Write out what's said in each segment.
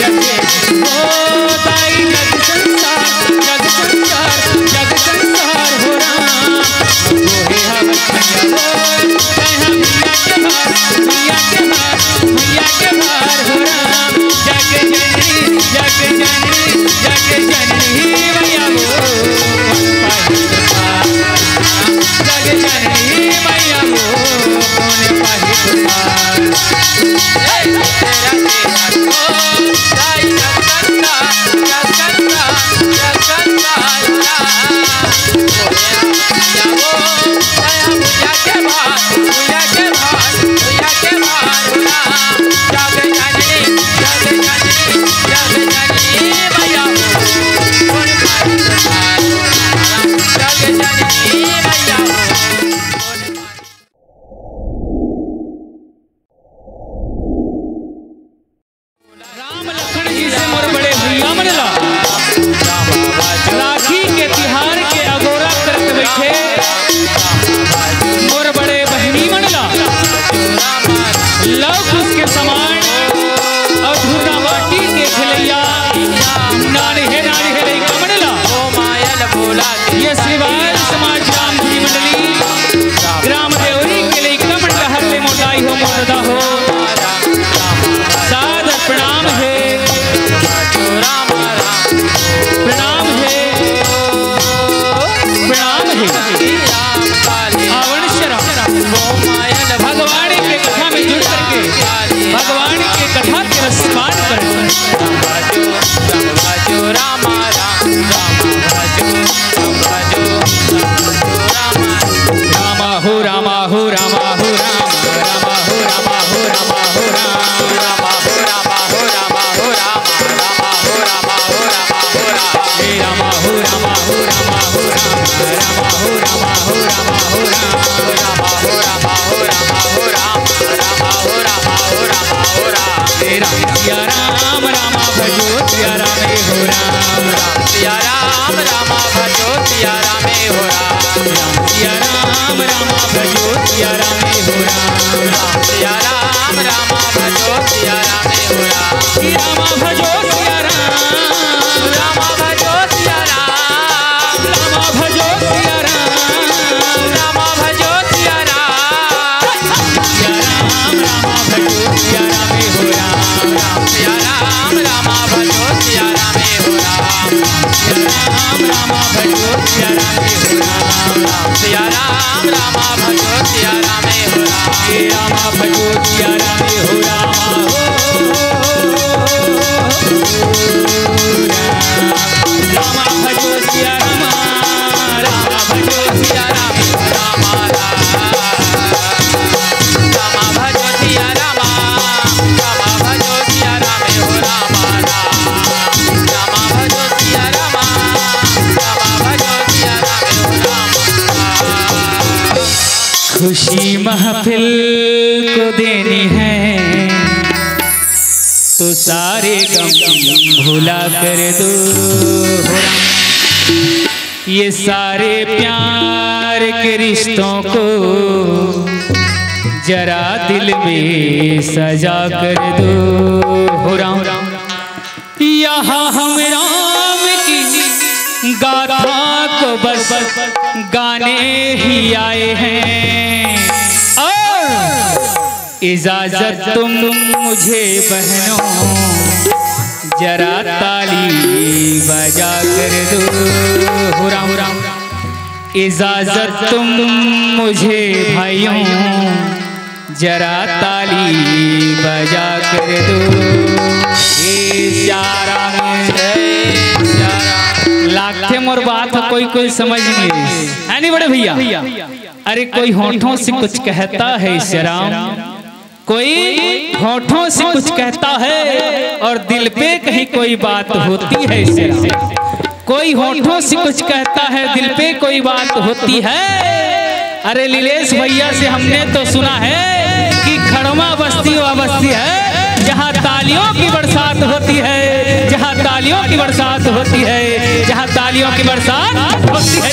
रखे हो दाई जग संसार हो राम गोहे हवस मैया हो जय भैया के भार हो राम जग जननी मैया हो जग जननी मैया हो कौन पाहि तुमार राखी के तिहार के अगोरा करत बैठे मोर बड़े बहनी मनला लव उसके समान और धुर्रा माटी के खिलैया नानी है लइका मनला ये श्रीवाल समाज रामधुरी मंडली ग्राम देवरी के लइका मंडला हर ले मोटाई हो मोरदा हो सादर प्रणाम है भगवान के कथा में जुड़ करके भगवान के कथा के रसपान कर रामा हो रामा हो रामा हो राम रामा हो रामा हो रामा हो राम रामा हो रामा हो रामा हो राम रामा हो रामा हो रामा हो राम हे रामा हो रामा हो रामा हो राम रामा हो रामा हो रामा हो राम रामा हो रामा हो रामा हो राम रामा हो रामा हो रामा हो राम हे राम सिया राम रामा भजो सिया रामे हो राम राम सिया राम रामा भजो सिया रामे हो राम राम सिया राम रामा भजो सिया रामे हो राम राम सिया राम रामा भजो सिया रामे हो राम श्री रामा भजो सिया राम रामा भजो सिया राम रामा भजो सिया राम रामा भजो सिया राम सिया राम रामा भजो सिया रामे हो राम राम सिया राम रामा भजो सिया रामे हो राम सिया राम रामा भजो सिया रामे हो राम राम सिया राम रामा भजो सिया रामे हो राम हे रामा भजो सिया रामे हो राम रामा भजो सिया रामा रामा भजो सिया रामे हो राम रामा भजो सिया रामा रामा भजो सिया रामे हो राम रामा भजो सिया रामा रामा भजो सिया रामे हो राम। खुशी महफिल को देनी है तो सारे गम भुला कर दो ये सारे प्यार के रिश्तों को जरा दिल में सजा कर दो हो राम यहाँ हम राम की गाथा को बस गाने ही आए हैं और इजाजत तुम मुझे बहनों जरा ताली बजा कर दो हो राम इजाजत तुम मुझे भाइयों जरा ताली बजा कर दो लाखे मोर बात कोई समझ नहीं है नहीं बड़े भैया अरे कोई होठों से कुछ कहता है श्याम कोई होठों से कुछ कहता है और दिल पे कहीं कोई बात होती है श्याम कोई होठों से कुछ कहता है दिल पे कोई बात होती है अरे लीलेश भैया से हमने तो सुना है कि खड़मा बस्ती वह बस्ती है जहाँ तालियों की बरसात होती है जहाँ तालियों की बरसात होती है जहाँ तालियों की बरसात होती है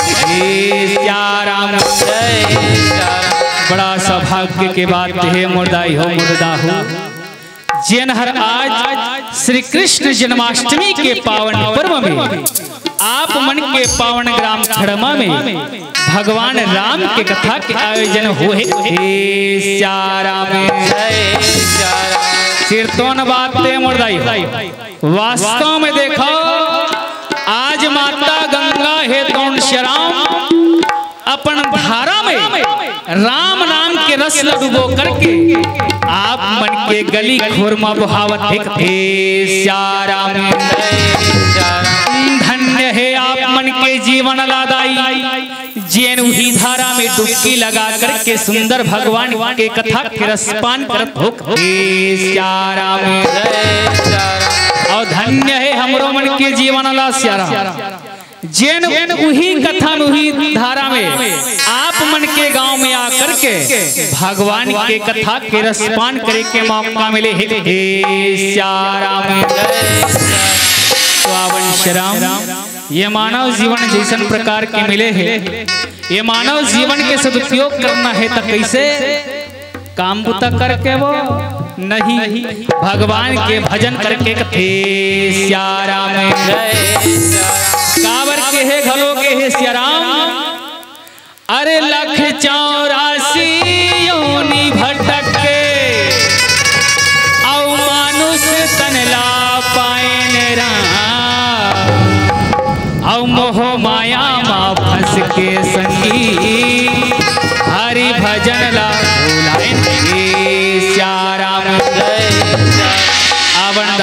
बड़ा सौभाग्य के बात है मुर्दाई हो मुर्दा हो जेनहर आज श्री कृष्ण जन्माष्टमी के पावन पर्व में आप मन के पावन ग्राम खड़मा में भगवान राम के कथा के आयोजन हुए। कीर्तन बातें मुर्दाई वास्तव में देखो आज माता गंगा है तौन श्याम अपन धारा में राम नाम के रस डुबो करके आप मन के गली खुरमा बहावत है। धन्य है आप मन के जीवन लादाई जैन उही धारा में डुबकी लगा करके सुंदर भगवान के कथा के रसपान करत हो। और धन्य है हमरो मन के जीवन ला श्यारा जैन उही कथा उही धारा में आप मन के गांव में आकर के भगवान के कथा के रसपान करे के मौका मिले। ये मानव जीवन जैसन प्रकार के मिले हैं, ये मानव जीवन के सदुपयोग करना है तो कैसे काम बुता करके वो नहीं भगवान के भजन करके कथे श्याराम काबर के है घलो के है श्याराम। अरे 184 योनि भटक के औ मानुष तन ला पाएन राम औ मोह माया मा फंस के संगी हरि भजन ला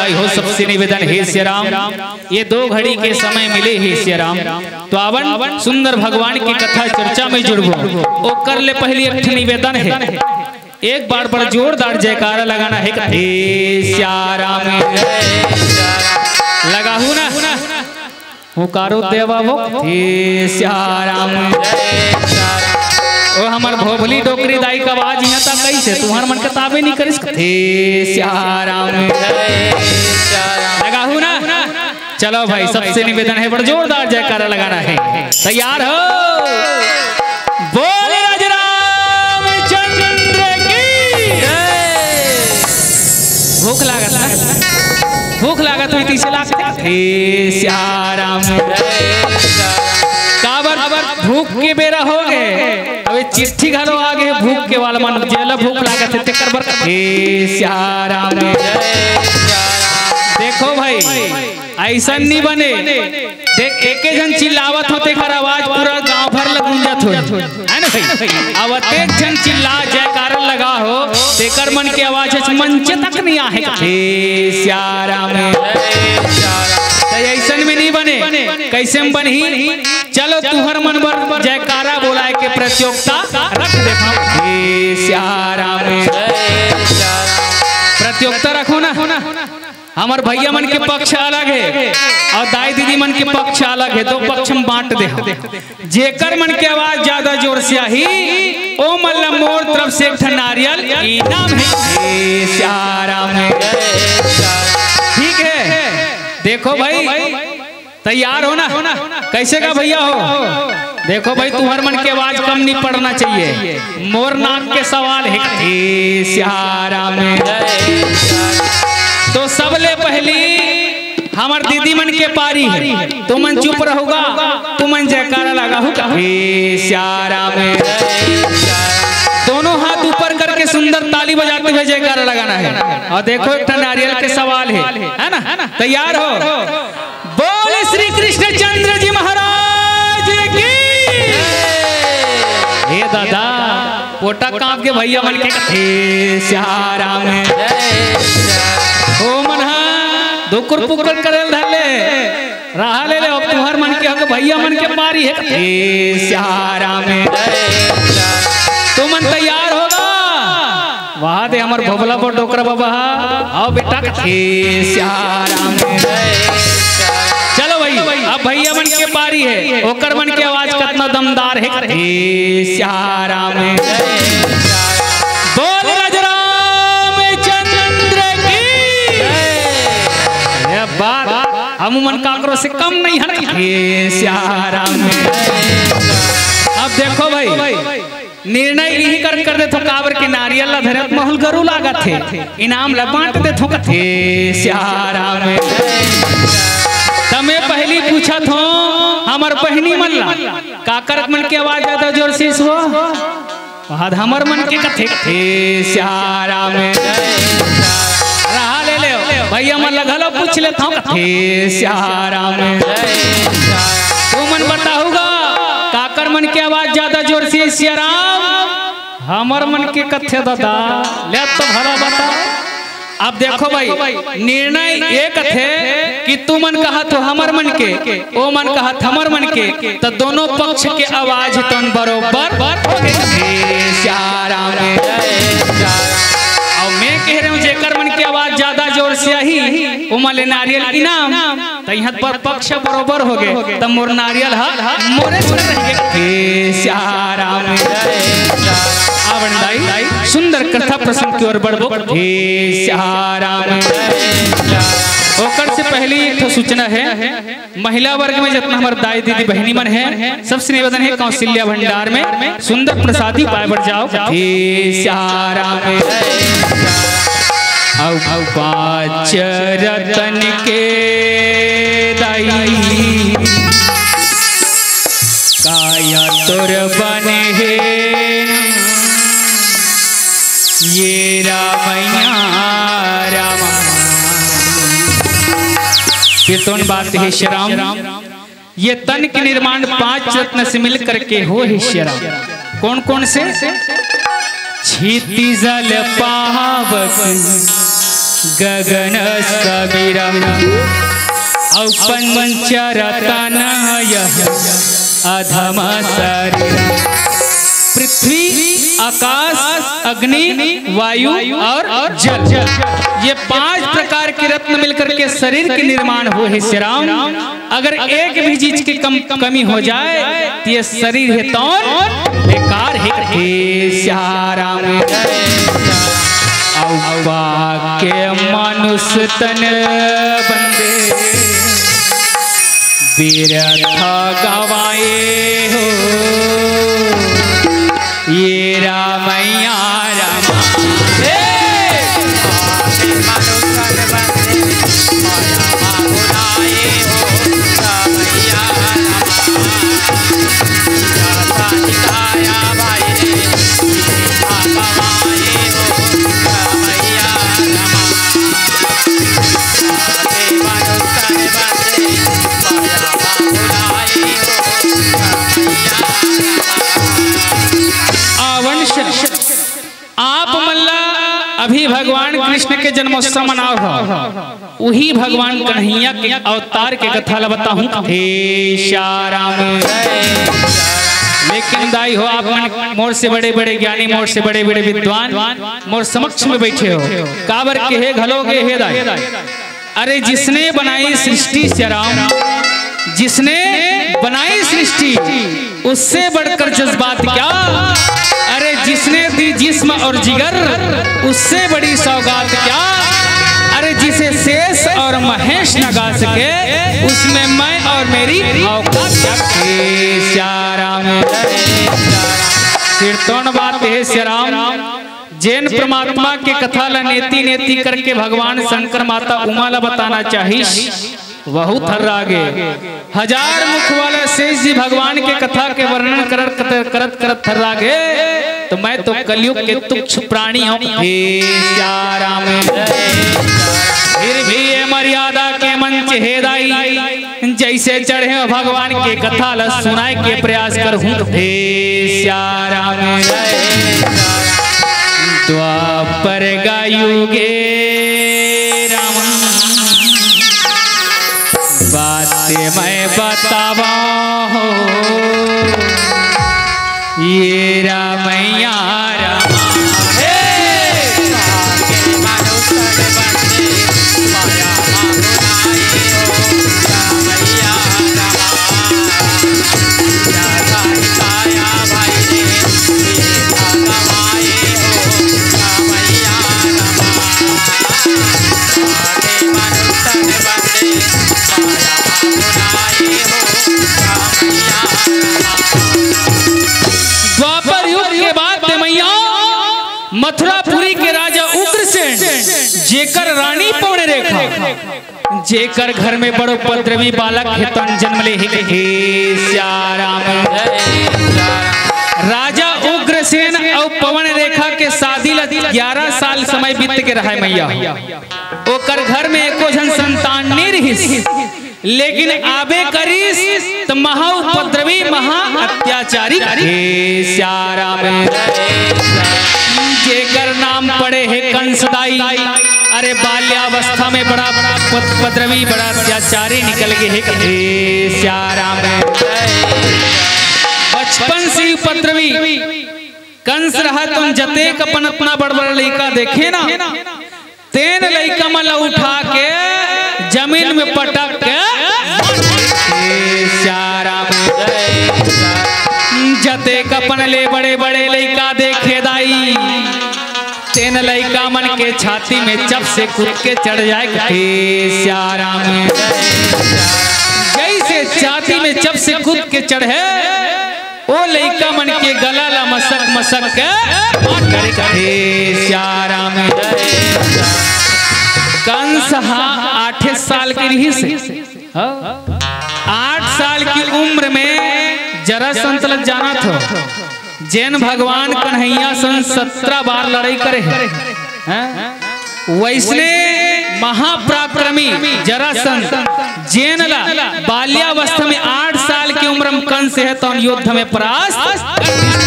हो। सबसे निवेदन है श्याराम ये 2 घड़ी के समय मिले है श्याराम तो आवन सुंदर भगवान की कथा चर्चा में जुड़बो ओ कर ले पहले एक निवेदन है एक बार पर जोरदार जयकारा लगाना है। श्याराम लगाहू ना हुकारो देवा वो श्याराम ओ हमार भोभली डोकरी दाई का आवाज यहाँ तक कैसे तुम्हार मन कताबे नहीं करिस श्याराम लगाहू ना। चलो भाई सबसे निवेदन है बड़ा जोरदार जयकारा लगाना है। तैयार हो बोले रामचंद्र की भूख लागत हुई तीसरे लाख श्याराम काबर भूख के बेरा हो गए अबे चिट्ठी घरो आगे भूख के वाला मन जेला भूख लागत है तेकर बर श्याराम। देखो भाई ऐसा नहीं बने देख एक जन चिल्लावत होते खर आवाज पूरा गांव भर लगूंजत हो है ना भाई। अब एक जन चिल्ला जयकारा लगा हो तेकर मन के आवाज मंच तक नहीं आहे श्याराम। ऐसा में नहीं बने कैसे में बनी चलो तुहर मन बर जयकारा बोलाए के प्रतियोगिता रख देखो श्याराम प्रतियोगिता रखो ना। हमार भैया मन के पक्ष अलग है और दाई दीदी मन के पक्ष अलग है 2 पक्ष में बांट दे जेकर मन के आवाज ज्यादा जोर से आई ओ मल्ला मोर तरफ से एक नारियल इनाम है श्याराम। ठीक है देखो भाई तैयार हो ना कैसे का भैया हो देखो भाई तुम्हार मन की आवाज कम नहीं पड़ना चाहिए मोर नाक के सवाल है श्याराम। तो सबले पहली हमार दीदी मन के पारी है तो मन चुप रहोगा तो मन जयकारा लगा होगा श्याराम। दोनों हाथ ऊपर करके सुंदर ताली बजाते हुए जयकारा लगाना है। और देखो एक नारियल के सवाल है ना तैयार हो बोले श्री कृष्ण चंद्र जी महाराज की। हे दादा पोटा कांप के भैया मन के श्याराम ओ मन दुकुर पुकुर करल धले रहा ले अब तुहर मन के हक भैया मन के मारी है श्याराम। तो मन तैयार होगा वहां दे हमार भोबला पर डोकरा बाबा आओ बेटा श्याराम। चलो भाई अब भैया मन के पारी है ओकर मन के आवाज कितना दमदार है श्याराम। बोल बात हम मन काकरो से कम नहीं है श्याराम। अब देखो भाई निर्णय यही कर दे थो काबर के नारियल ला धरत महल गरु लागा थे इनाम ला बांट दे थो कथे सियारा में तमे पहली पूछा थो हमर बहनी मन ला का करत मन के आवाज आता जोर से सो वहां हमर मन के कथे कथे सियारा में रहा ले ले भैया मन लगलो पूछ ले थो कथे सियारा में तू मन बताऊगा काकर मन की आवाज ज्यादा जोर से सियाराम हमर मन के कथे दादा ले तो भला बता। अब देखो भाई निर्णय एक थे कि तू मन कहा तो हमर मन के ओ मन कहा हमर मन के तो दोनों पक्ष के आवाज तन बरोबर सियाराम और मैं कह रहा हूँ जेकर मन की आवाज ज्यादा जोर से आई वो मले नारियल इनाम तो यहाँ पर पक्ष बरोबर हो गए तब मोर नारियल मोरे सियाराम सुंदर कथा प्रसंग की ओर बढ़बो सियाराम। ओकर से पहले एक तो सूचना है महिला वर्ग में जितना हमारे दाई दीदी बहनी मन है सबसे निवेदन है कौशल्या भंडार में सुंदर प्रसादी पाए बढ़ जाओ सियाराम। पाँच रतन के दाई काया तुर बने है ये रामैया रामा कीर्तन बात है श्री राम। ये तन के निर्माण 5 रत्न से मिल करके हो है श्री राम। कौन कौन से क्षिति जल पावक गगन समीरम और पंच रतन अधम शरीर पृथ्वी आकाश अग्नि वायु और जल ये 5 प्रकार के रत्न मिलकर के शरीर के निर्माण हुए है श्री राम। अगर एक भी चीज की कमी हो जाए तो ये शरीर है तो बेकार है श्याराम। के मनुष्य तन बंदे बिरथा गवाए हो ये रामैया रामा आप मल्ला अभी भगवान कृष्ण के जन्मोत्सव मनाओ वही भगवान कन्हैया के अवतार के कथा ला बताऊं श्याराम। लेकिन दाई हो आप मोर से बड़े बड़े ज्ञानी मोर से बड़े बड़े विद्वान मोर समक्ष में बैठे हो काबर के हे घलोगे हे दाई। अरे जिसने बनाई सृष्टि श्याराम जिसने बनाई सृष्टि उससे बढ़कर जज्बात क्या। अरे जिसने दी जिस्म और जिगर उससे बड़ी सौगात क्या। अरे जिसे शेष और महेश न गा सके उसमें मैं और मेरी कीर्तन बात है श्री राम। जैन परमात्मा के कथा ला नेति नेति करके भगवान शंकर माता उमा ला बताना चाहिए बहुत हर आगे 1000 मुख वाला शेष जी भगवान के कथा के वर्णन करत करत थर आगे तो मैं तो कलयुग के तुच्छ प्राणी हूँ फिर भी ये मर्यादा के मंच हे दाई जैसे चढ़े भगवान के कथा ला सुनाए के प्रयास कर हूँ श्याराम। द्वापर गायुगे बातें मैं बतावा हो ये रामैया रामा द्वापर युग के बाद मथुरापुरी के राजा उग्रसेन जेकर रानी पौने रेखा जेकर घर में बड़ो उपद्रवी बालक है तन जन्म ले हे श्याराम। राजा उग्रसेन और पवन रेखा के शादी 11 साल समय बीत के रहा मैया। ओकर घर में एको जन संतान नहीं रही, लेकिन आबे करीस तो महा उपद्रवी महा अत्याचारी हे श्याराम। जेकर नाम पड़े है कंसदाई। अरे बाल्यावस्था में बड़ा उपद्रवी बड़ा अत्याचारी निकल गए हे श्याराम। बचपन से उपद्रवी कंस रहा तुम जते अपन अपना बड़ बड़ा लड़का देखे ना, तेन लड़का मला उठा के जमीन में पटक के श्याराम। जते कपन ले बड़े बड़े लड़का देखे दाई, तेन लड़का मन के छाती में चप से कूद के चढ़ जाए हे श्याराम। जैसे छाती में चप से कूद के चढ़े ओ लड़का मन के गला ला मसक मसक के हे श्याराम। कंस 8 साल की रही से 8 साल की उम्र में जरासंध लग जाना था। जैन भगवान कन्हैया सन 17 बार लड़ाई करे हैं। वैसने महापराक्रमी जरासंध जैन ला बाल्यावस्था में 8 साल की उम्र में कंस है तो युद्ध में परास्त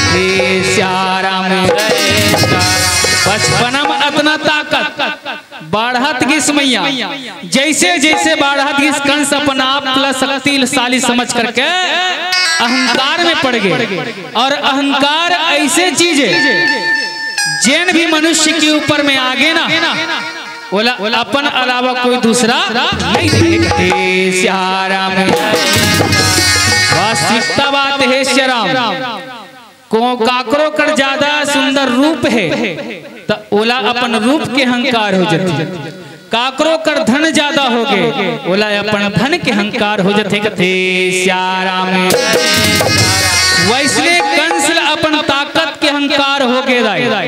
हे श्याराम। बचपन में अतना ताकत बढ़त गिस मैया। जैसे जैसे बढ़त गिस कंस अपना आप शक्तिशाली समझ करके अहंकार में पड़ गए। और अहंकार ऐसे चीज है जैन भी मनुष्य के ऊपर में आगे ना बोला अपन अलावा कोई दूसरा नहीं देखते श्याराम। वास्तविकता बात है श्याराम को काकरो कर ज्यादा सुंदर रूप है तो ओला अपन रूप के अहंकार हो जाते। काकरो कर धन ज्यादा हो गए ओला अपन धन के अहंकार हो जाते कथे श्याराम। वैसने कंस अपन ताकत के अहंकार हो गए।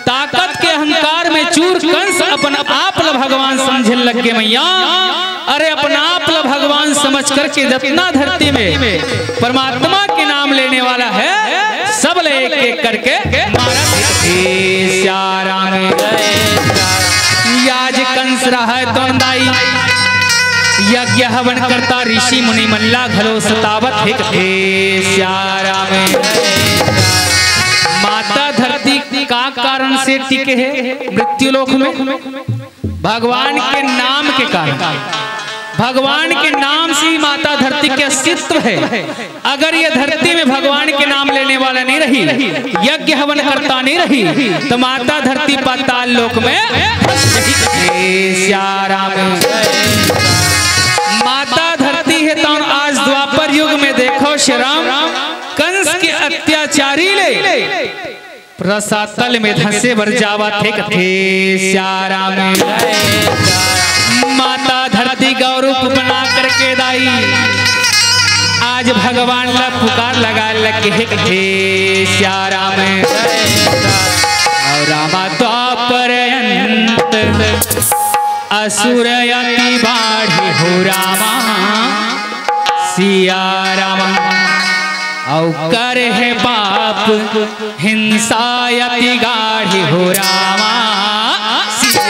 ताकत के अहंकार में चूर कंस अपन आप भगवान समझे लग गए मैया। अरे अपना आप भगवान समझ करके जितना धरती में परमात्मा के नाम लेने वाला है सब ले एक एक करके श्याराम। याज कंस रहा है तो यज्ञ हवन करता ऋषि मुनि मल्ला घलो सतावत हे श्याराम। माता धरती का कारण से टिके है मृत्यु लोक में भगवान के नाम के कारण। भगवान के नाम से ही माता धरती के अस्तित्व है। अगर ये धरती में भगवान के नाम लेने वाला नहीं रही, यज्ञ हवन करता नहीं रही तो माता धरती पाताल लोक में श्याराम। माता धरती है तो आज द्वापर युग में देखो श्याराम कंस के अत्याचारी ले रसातल में धंसे भर जावा थे कथे श्याराम। माता धरती गौरूप बना करके दाई आज भगवान ला पुकार लगा लगे कथे श्याराम। और रामा द्वापर अंत असुर यति बाढ़ी हो रामा सिया रामा। औ कर है पाप हिंसा यति गाढ़ी हो रामा सिया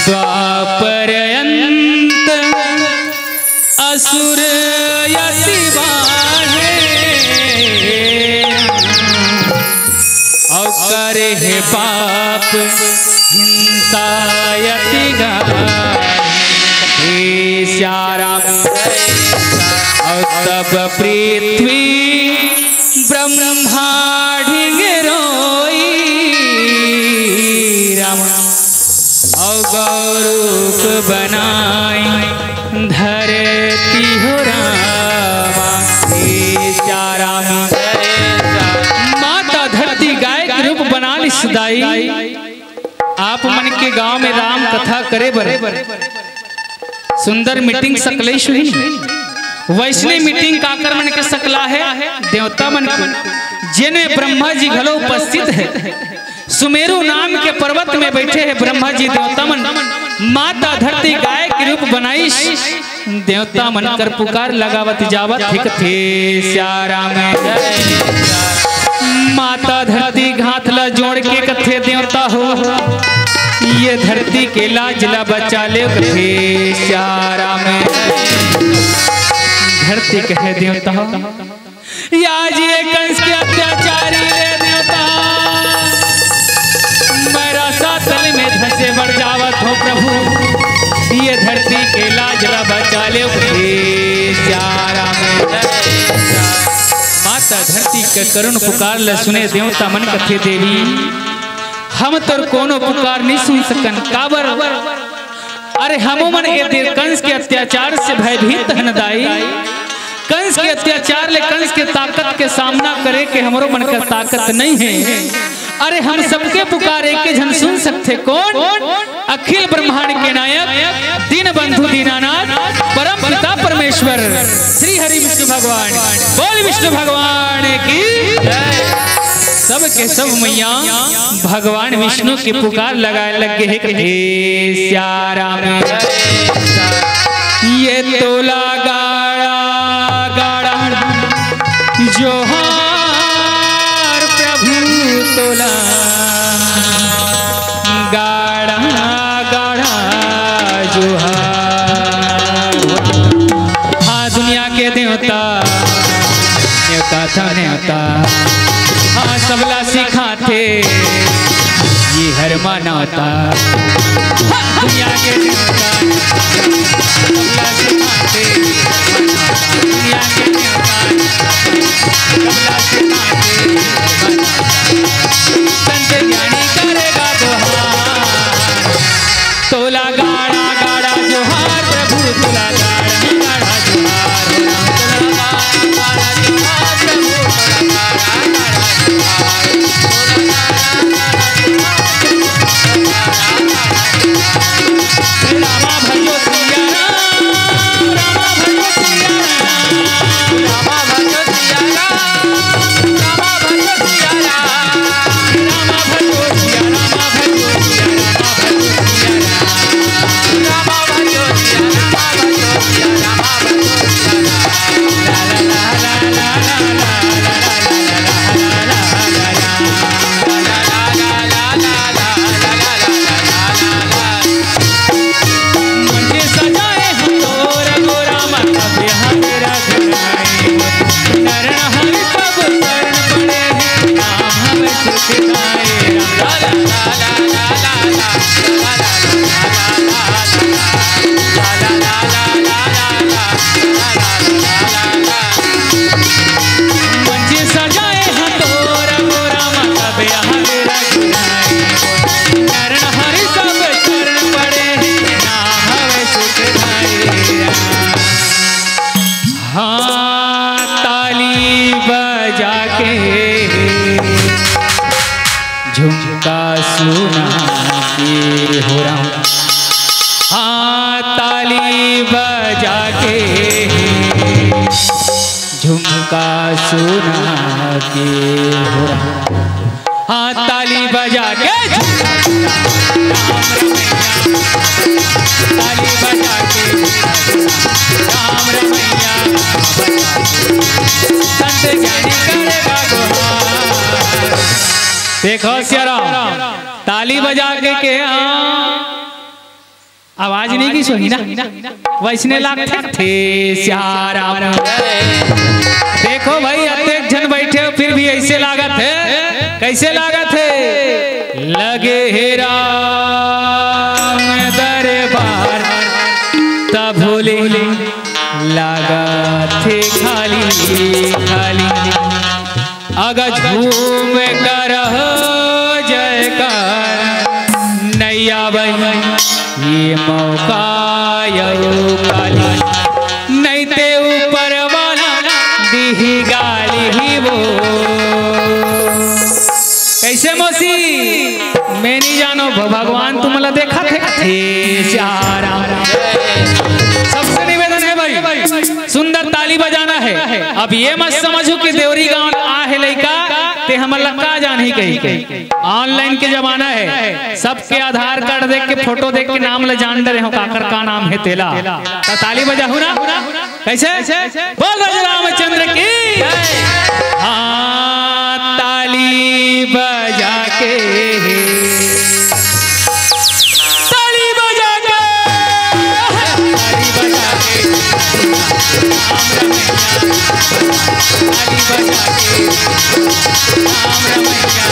द्वापर अंत असुर यति बाढ़े और करे है पाप हिंसा यति गाढ़े श्याराम। और तब पृथ्वी ब्रह्मांड रोई राम। और गौरूप बनाई धरती हो रामा श्याराम। सदाई आप मन के गांव में राम कथा करे बर सुंदर मीटिंग सकलेश हुई वैष्णव मीटिंग काकर मन के सकला है देवता मन के जिनमें ब्रह्मा जी घलो उपस्थित है। सुमेरु नाम के पर्वत में बैठे हैं ब्रह्मा जी देवता मन। माता धरती गाय के रूप बनाई देवता मन कर पुकार लगावत जावत ठीक थे श्यारा में माता धरती घात ला जोड़ के कथे देवता हो ये धरती के लाज ला बचा ले कथे श्यारा में धरती कहे देवता हो आज ये कंस के अत्याचारी ले देवता मेरा सातल में धसे बढ़ जावत हो प्रभु ये धरती के लाज ला बचा ले श्यारा में माता धरती के करुण पुकार ल सुने देवता मन कथे देवी हम तो कोनो पुकार नहीं सुन सकन काबर अरे हमो मन ये कंस के अत्याचार से भयभीत हनदाई कंस के अत्याचार ले कंस के ताकत के सामना करे के हमरो मन का ताकत नहीं है। अरे हम सबके पुकार एक जन सुन सकते कौन अखिल ब्रह्मांड के नायक दीन बंधु दीनानाथ परम पिता परमेश्वर श्री हरि विष्णु भगवान बोल विष्णु भगवान की सब के सब मैया भगवान विष्णु की पुकार लगाए लगे है श्यारा में ये तोला गाड़ा गाड़ा जोहार प्रभु तोला गाड़ा गाड़ा जोहार हाँ दुनिया के देवता न्योता था न्योता हाँ सबला सिखाते ये हर मानवता दुनिया के देवता सबला सिखाते दुनिया के देवता सबला सिखाते संत ज्ञानी करेगा दोहार तोला गाड़ा गाड़ा जोहार प्रभु तोला गाड़ा गाड़ा जोहार तोला गाड़ा जोहार प्रभु तोला रामा भजो सिया राम रामा भजो सिया राम रामा भजो सिया राम रामा भजो सिया राम रामा भजो सिया रामा भजो सिया रामा भजो सिया रामा भजो सिया रामा भजो सिया ला ला ला ला ला झुमका सुना के हो रहा हाँ ताली बजा के झुमका सुना के हो रहा हाँ ताली बजा के ताली बजा के राम रमैया संत ज्ञानी करेगा गुहार देखो सियाराम ताली बजा के आवाज नहीं की सुनी ना वैसने लागते थे सियाराम देखो भाई अत्येक जन बैठे फिर भी ऐसे लागत है कैसे लागत है लगे हे राम दरबार तब भोले लागत थे खाली खाली अगर झूम कर जयकार नैया बही ये मौका यू काली नहीं ते ऊपर वाला दी गाली ही वो कैसे मौसी मैं नहीं जानो भगवान तुमला देखा थे श्याराम। सबसे निवेदन है भाई सुंदर ताली बजाना है। अब ये मत समझो कि देवरी गांव आ है लड़का ते हम लक्का जान ही कही। ऑनलाइन के जमाना है, सबके आधार कार्ड देख के फोटो देख के नाम ले जान रहे हो काकर का नाम है तेला। तो ताली बजाऊ ना कैसे बोल रामचंद्र की। हाँ ताली बजा के ताली बजा के ताली बजा के ताली बजा के राम रमैया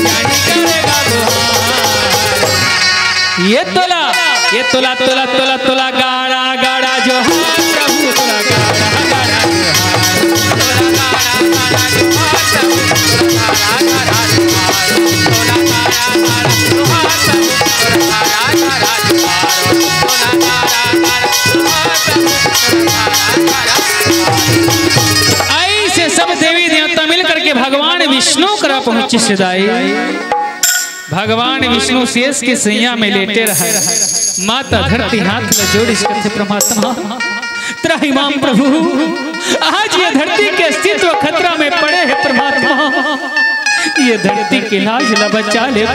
जानी करेगा ये तोला तोला तोला तोला गाड़ा गाड़ा जो है प्रभु तोला गाड़ा गाड़ा ऐसे सब देवी देवता मिलकर के भगवान विष्णु करा पहुंचे सदाई। भगवान विष्णु शेष के सैया में लेटे रहे। माता धरती हाथ में जोड़ी करते परमात्मा त्राहिमाम प्रभु आज ये धरती के अस्तित्व खतरा में पड़े हैं परमात्मा। ये धरती की लाज ला बचा ले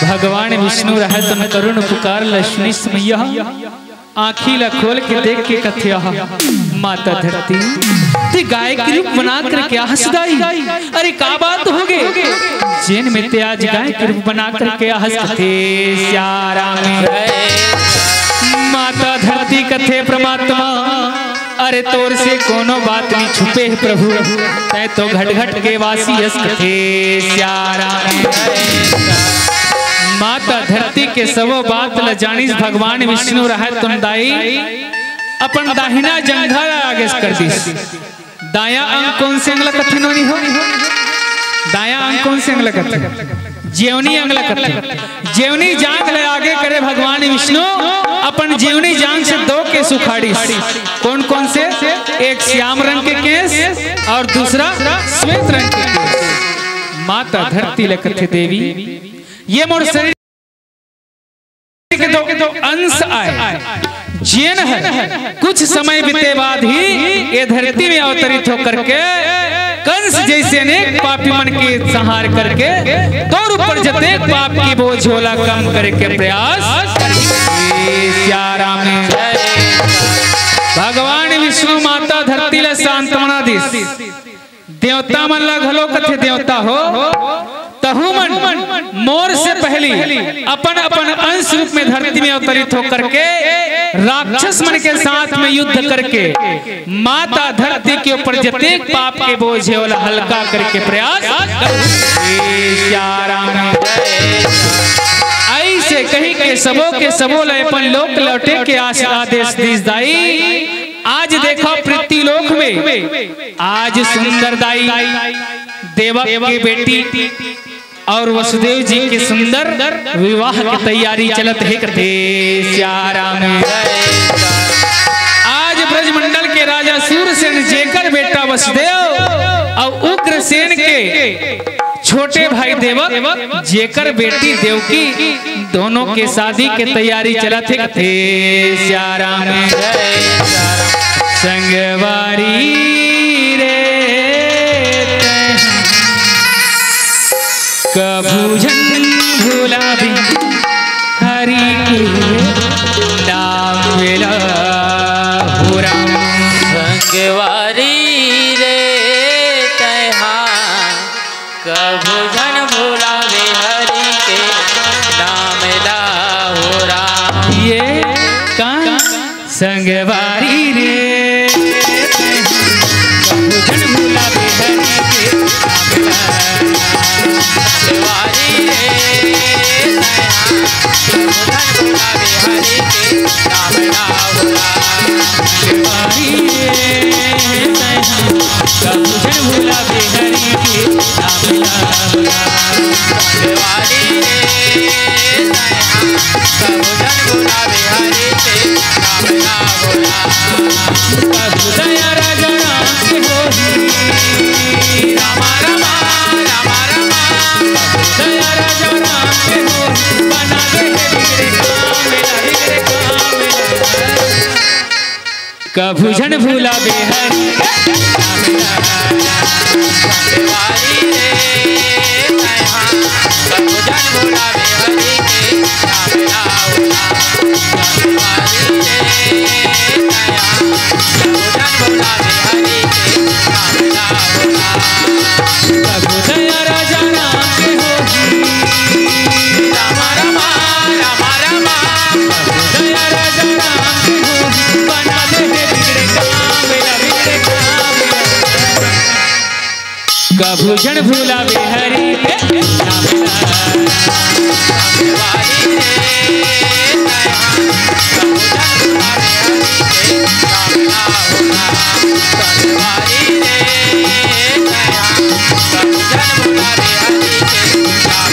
भगवान विष्णु रहत में करुण पुकार लक्ष्मी मैया आँखी ला खोल के देख के कथिया माता धरती ते गाय के रूप बना कर क्या हंसदाई। अरे का बात हो गई जैन में ते आज गाय के रूप बना कर क्या हंसते श्यारा में। माता धरती कथे परमात्मा अरे तोर से कोनो बात नहीं छुपे है प्रभु तै तो घट घट के वासी हंस कथे श्यारा में। माता धरती के सबो बात ल जानिस भगवान विष्णु रहे तुम दाई अपन दाहिना जंघा आगे कर दिस। दाया अंग कौन से अंगला कथे नोनी हो दाया अंग कौन से अंगला कथे जेवनी अंगला कथे जेवनी जांग ले आगे करे भगवान विष्णु अपन जेवनी जांग से दो केस उखाड़ी। कौन कौन से एक श्याम रंग के केस और दूसरा श्वेत रंग के केस। माता धरती ले कथे देवी ये मोर शरीर के दो अंश आए जैन है कुछ समय बीते बाद ही ये धरती में अवतरित होकर के कंस जैसे अनेक पापी मन के संहार करके दौर ऊपर जते पाप की बोझ होला कम करे के प्रयास में भगवान विष्णु माता धरती ले सांत्वना दिस। देवता मन ला घलो कथे देवता हो तहु मन मोर से पहली अपन अपन अंश रूप में धरती में अवतरित होकर के राक्षस मन के साथ में युद्ध करके माता धरती के ऊपर जतेक पाप के बोझ है वाला हल्का करके प्रयास ऐसे कहीं के सबो ले अपन लोक लौटे के आदेश दीस दाई। आज देखो पृथ्वी लोक में आज सुंदर दाई देवक की बेटी और वसुदेव जी के सुंदर विवाह की तैयारी चलत है कथे श्यारा में। आज ब्रजमंडल के राजा सूरसेन जेकर बेटा वसुदेव और उग्रसेन के छोटे भाई देवक जेकर बेटी देवकी दोनों के शादी के तैयारी चलत है कथे श्यारा में। संगवारी रे कभूजन भुलावी हरि के नाम वेला पूरा संगवारी रे तैहा कभूजन भुलावे हरि के नाम ला होरा। ये का संगवारी रे राम राम राम राम दया राजा राम के हो बना दे बिगड़े काम मेरा बिगड़े काम मेरा कभू जन भूला बेहरी वाली रे नया कभू जन भूला बेहरी के राम लाउला वाली रे नया कभू जन भूला बेहरी के राम लाउला कभू दया राजा राम के हो राम राम राम राम दया राजा राम के हो बना दे बिगड़े काम मेरा बिगड़े काम मेरा कभू जन भूला बेहरी वाली रे नया कभू जन भूला बेहरी के राम लाउला वाली रे नया कभू जन भूला बेहरी के राम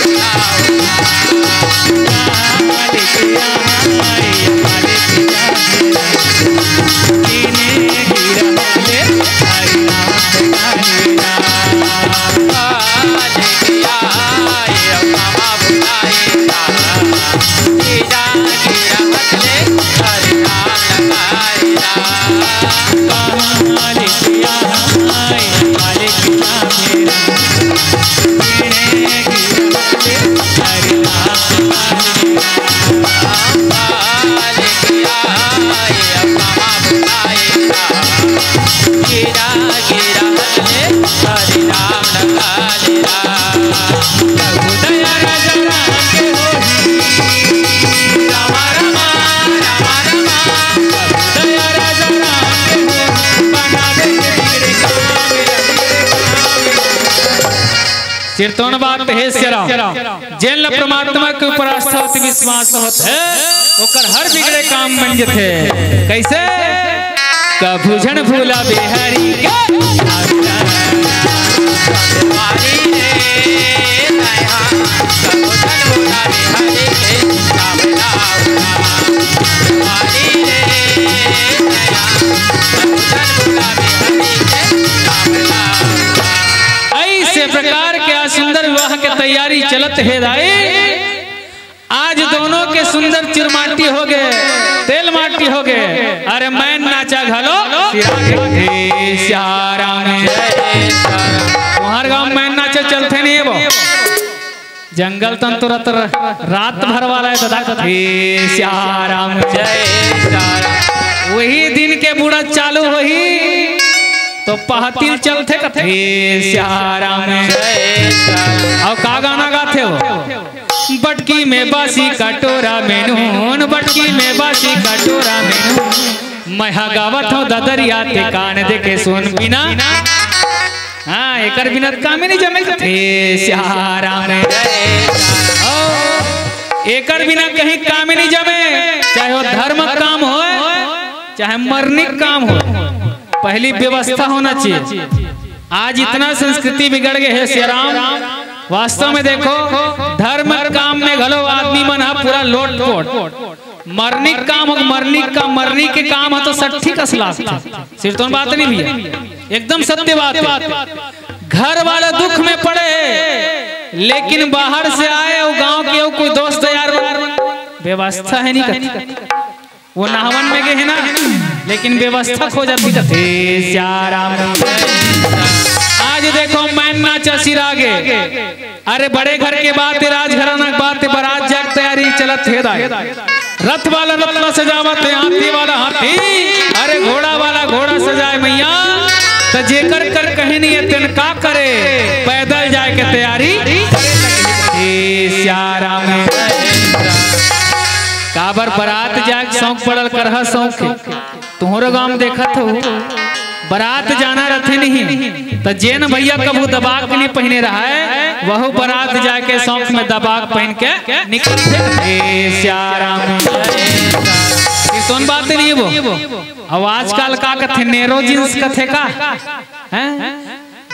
लाउला मालिक आए मालिक जीने गिरा ले हरि नाम हरि नाम मालिक आए मालिक मेरा जीने गिरा ले हरि नाम हरि कभू दया राजा राम के हो दया राजा राम के हो बना दे बिगड़े काम मेरा बिगड़े काम सिरतोन बात है सिरा जेल परमात्मा के ऊपर आस्था होती विश्वास होत है ओकर हर बिगड़े काम बन जथे कैसे कभू जन भूला बेहरी ऐसे प्रकार के सुंदर विवाह के तैयारी चलत है दाई आज दोनों के सुंदर चिरमाटी हो गए तेल माटी हो गए अरे मैं नाचा घलो तुम्हार गांव में नाचे चलते नहीं है वो जंगल तंतुरत रात भर वाला है दादा श्याराम जय वही दिन के बूढ़ा चालू वही तो पहतिल चलते कथे श्याराम और का गाना गाते हो बटकी में बासी कटोरा में नून बटकी में बासी कटोरा में नून मैं गावत हूँ ददरिया ते कान देखे सुन बिना हाँ एकर बिना काम नहीं जमे श्याराम एकर बिना कहीं काम नहीं जमे चाहे वो धर्म काम हो चाहे मरनिक काम हो पहली व्यवस्था होना चाहिए आज इतना संस्कृति बिगड़ गए है श्याराम वास्तव में देखो धर्म काम में घलो आदमी मन पूरा लोट पोट मरनी काम हो मरनी के काम है तो सट्ठी कसला सिर्फ तो बात नहीं भैया एकदम सत्य बात है घर वाला दुख में पड़े लेकिन बाहर से आए और गांव के कोई दोस्त यार व्यवस्था है नहीं करती वो नहवन में गए है ना लेकिन व्यवस्था खो जाती श्याराम आज देखो मैं नाचा सिरागे अरे बड़े घर के बात राजघराना बात बारात जाग तैयारी चलत है रथ वाला रत्न सजावत है हाथी वाला हाथी अरे घोड़ा वाला घोड़ा सजाए मैया तो जेकर कर कहीं नहीं है तेन का करे पैदल जाए के तैयारी श्याराम काबर बारात जाग शौक पड़ल करह शौक तुम्हारे गांव में देखत हो बारात जाना रथे नहीं तो जेन भैया कबू दबाग नहीं पहने रहा है वह बारात जाके शौक में दबाग पहन के निकलते सोन बात नहीं वो अब आजकल का कथे नेरो जींस कथे का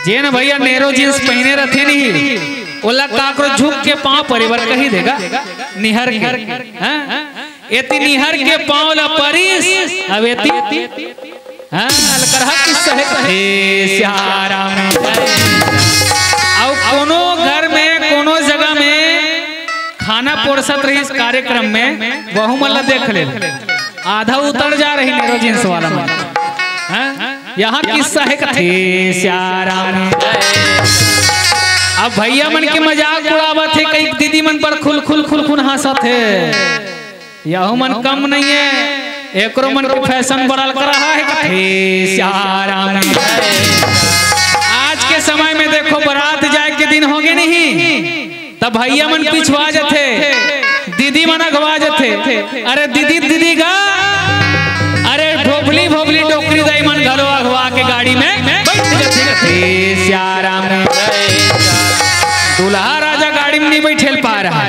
जेन भैया नेरो जींस पहने रथे नहीं ओला काकरो झुक के पांव परिवर कही देगा निहर के एति निहर के पांव ला परिस अब एति अलकरहा किस्सा है कथे श्याराम और कोनो घर में कोनो जगह में खाना पोरसत रही इस कार्यक्रम में वहु मल्ला देख ले आधा उतर जा रही मेरो जींस वाला में यहाँ किस्सा है कथे श्याराम अब भैया मन के मजाक उड़ावत है कई दीदी मन पर खुल खुल खुल खुल हंसत है यह मन कम नहीं है एकरो मन के फैशन बढ़ल कर रहा है कथे श्याराम आज के समय में देखो बारात जाए के दिन होगे नहीं तब भैया मन पिछवा जाते दीदी मन अगवा जाते अरे दीदी दीदी गा अरे भोपली भोपली टोकरी दाई मन घलो अगवा के गाड़ी में बैठ जाते श्याराम दूल्हा राजा गाड़ी में नहीं बैठे पा रहा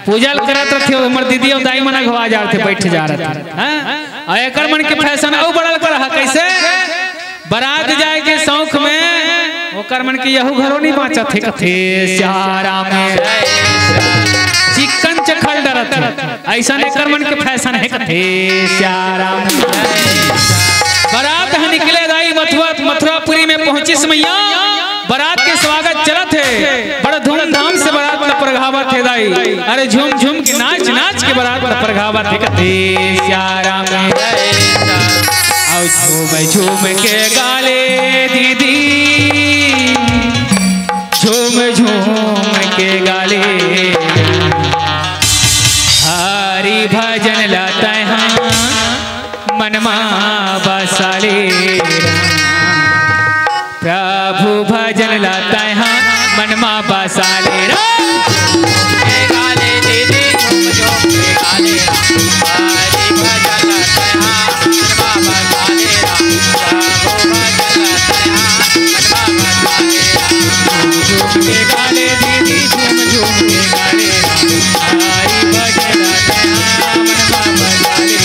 पूजल करत रहे हमर दीदी और दाई मन अगवा जाते बैठ जा रहे हैं एकर मन के फैशन और बढ़ल कर रहा कैसे बारात जाए के शौक में ओकर मन के यहू घरों नहीं बाँचत है कथे श्याराम चिकन चखल डरत ऐसा एकर मन के फैशन है कथे श्याराम बारात निकले दाई मथुरापुरी में पहुंची समैया बारात के स्वागत चलत है बड़ा धूमधाम से बारात का प्रघावत है दाई अरे झूम झूम के नाच नाच के बारात का प्रघावत है कथे श्याराम झूम झूम के गाले दीदी झूम झूम के गाले हरि भजन लाता है मनमा बसाले प्रभु भजन लाता है मनमा बसाले गाले दीदी झूम झूम के गाले हरि भजन लाता है मनमा बसाले झूम के गाले दीदी झूम झूम के गाले हरि भजन लाता है मनमा बसाले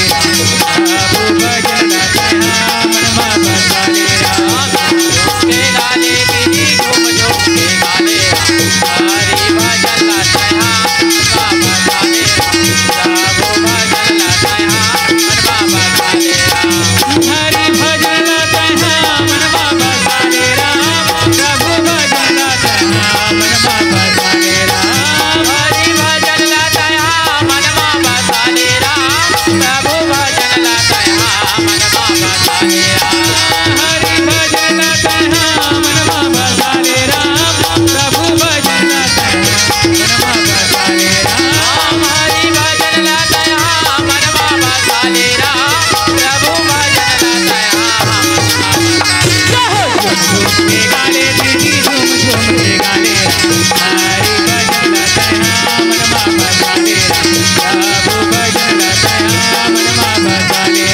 प्रभु भजन लाता है मनमा बसाले के गाले दीदी झूम झूम के गाले हरि भजन लाता है मनमा बसाले प्रभु भजन लाता है मनमा बसाले हरि भजन लाता है मनमा बसाले प्रभु भजन लाता है मनमा बसाले हरि भजन लाता है मनमा बसाले प्रभु भजन लाता है मनमा बसाले हरि भजन लाता है मनमा बसाले प्रभु भजन लाता है मनमा बसाले हरि भजन लाता है मनमा बसाले प्रभु भजन लाता है झूम के गाले दीदी झूम झूम के गाले हरि भजन लाता है मनमा बसाले प्रभु भजन लाता है मनमा बसाले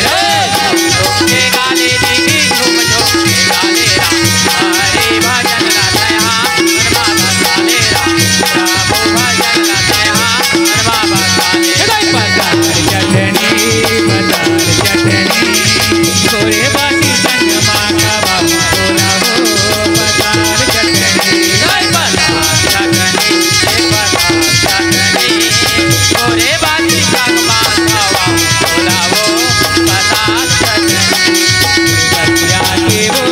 झूम के गाले दीदी झूम झूम के गाले हरि भजन लाता है मनमा बसाले प्रभु भजन लाता है मनमा बसाले बदार चटनी गोरे बासी संग मांगा बाबू बोला हो बदार चटनी गोरे बासी संग मांगा बाबू बोला हो बदार चटनी बतिया के वो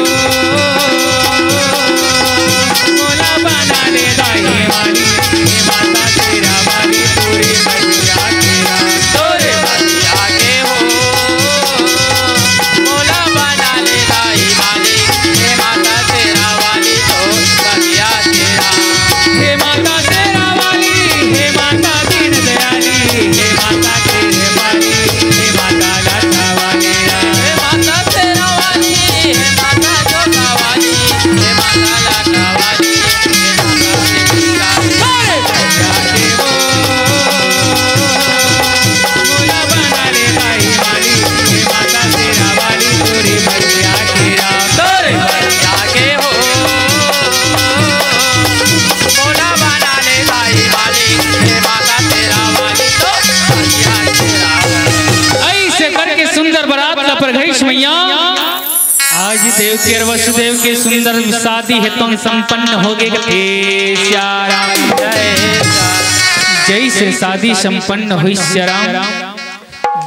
मोला बना ले दाई वाली माता तेरा वाली पूरी बतिया तेरा तोरे बतिया के हो मोला बना ले दाई वाली हे माता तेरा वाली तो बतिया तेरा हे माता तेरा वाली हे माता दीन दयाली हे माता तेरे वाली हे माता लाटा वाली हे माता तेरा वाली हे माता जोगा वाली हे माता लाटा वाली हे माता तेरा बतिया के हो मोला बना ले दाई वाली हे माता तेरा वाली तोरी बतिया तेरा तोरे बतिया के हो मोला बना ले दाई वाली हे माता तेरा वाली तो बतिया तेरा ऐसे करके सुंदर बारात का प्रघेश मैया आज देव के और वसुदेव के सुंदर शादी हेतु संपन्न हो गए थे श्याराम जैसे शादी संपन्न हुई श्याराम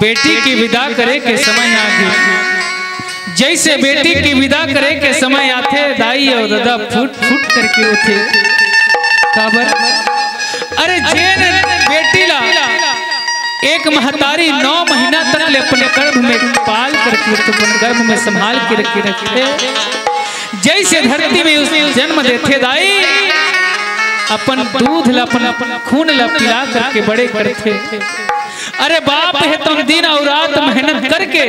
बेटी की विदा करे के समय आ गई जैसे बेटी की विदा करे के समय आते दाई और दादा फुट फुट करके उठे काबर। अरे जेन बेटी ला एक महतारी 9 महीना तक ले अपने गर्भ में पाल करके अपने गर्भ में संभाल के रखे, जैसे धरती में उस जन्म देते दाई अपन दूध ला अपन खून ला पिला करके बड़े करते। अरे बाप है तुम दिन और रात मेहनत करके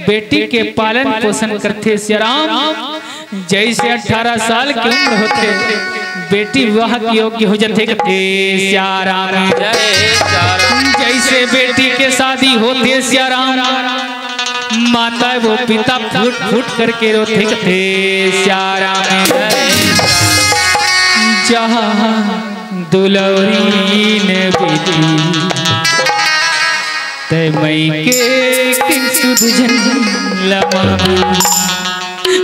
बेटी के पालन पोषण करते श्याराम। जैसे 18 साल की उम्र होते बेटी विवाह के योग्य हो जाते श्याराम। जैसे बेटी के शादी होते श्याराम माता वो पिता फूट फूट करके रोते कथे श्याराम। जहाँ दुलौरी ने बेटी तय मई के सुध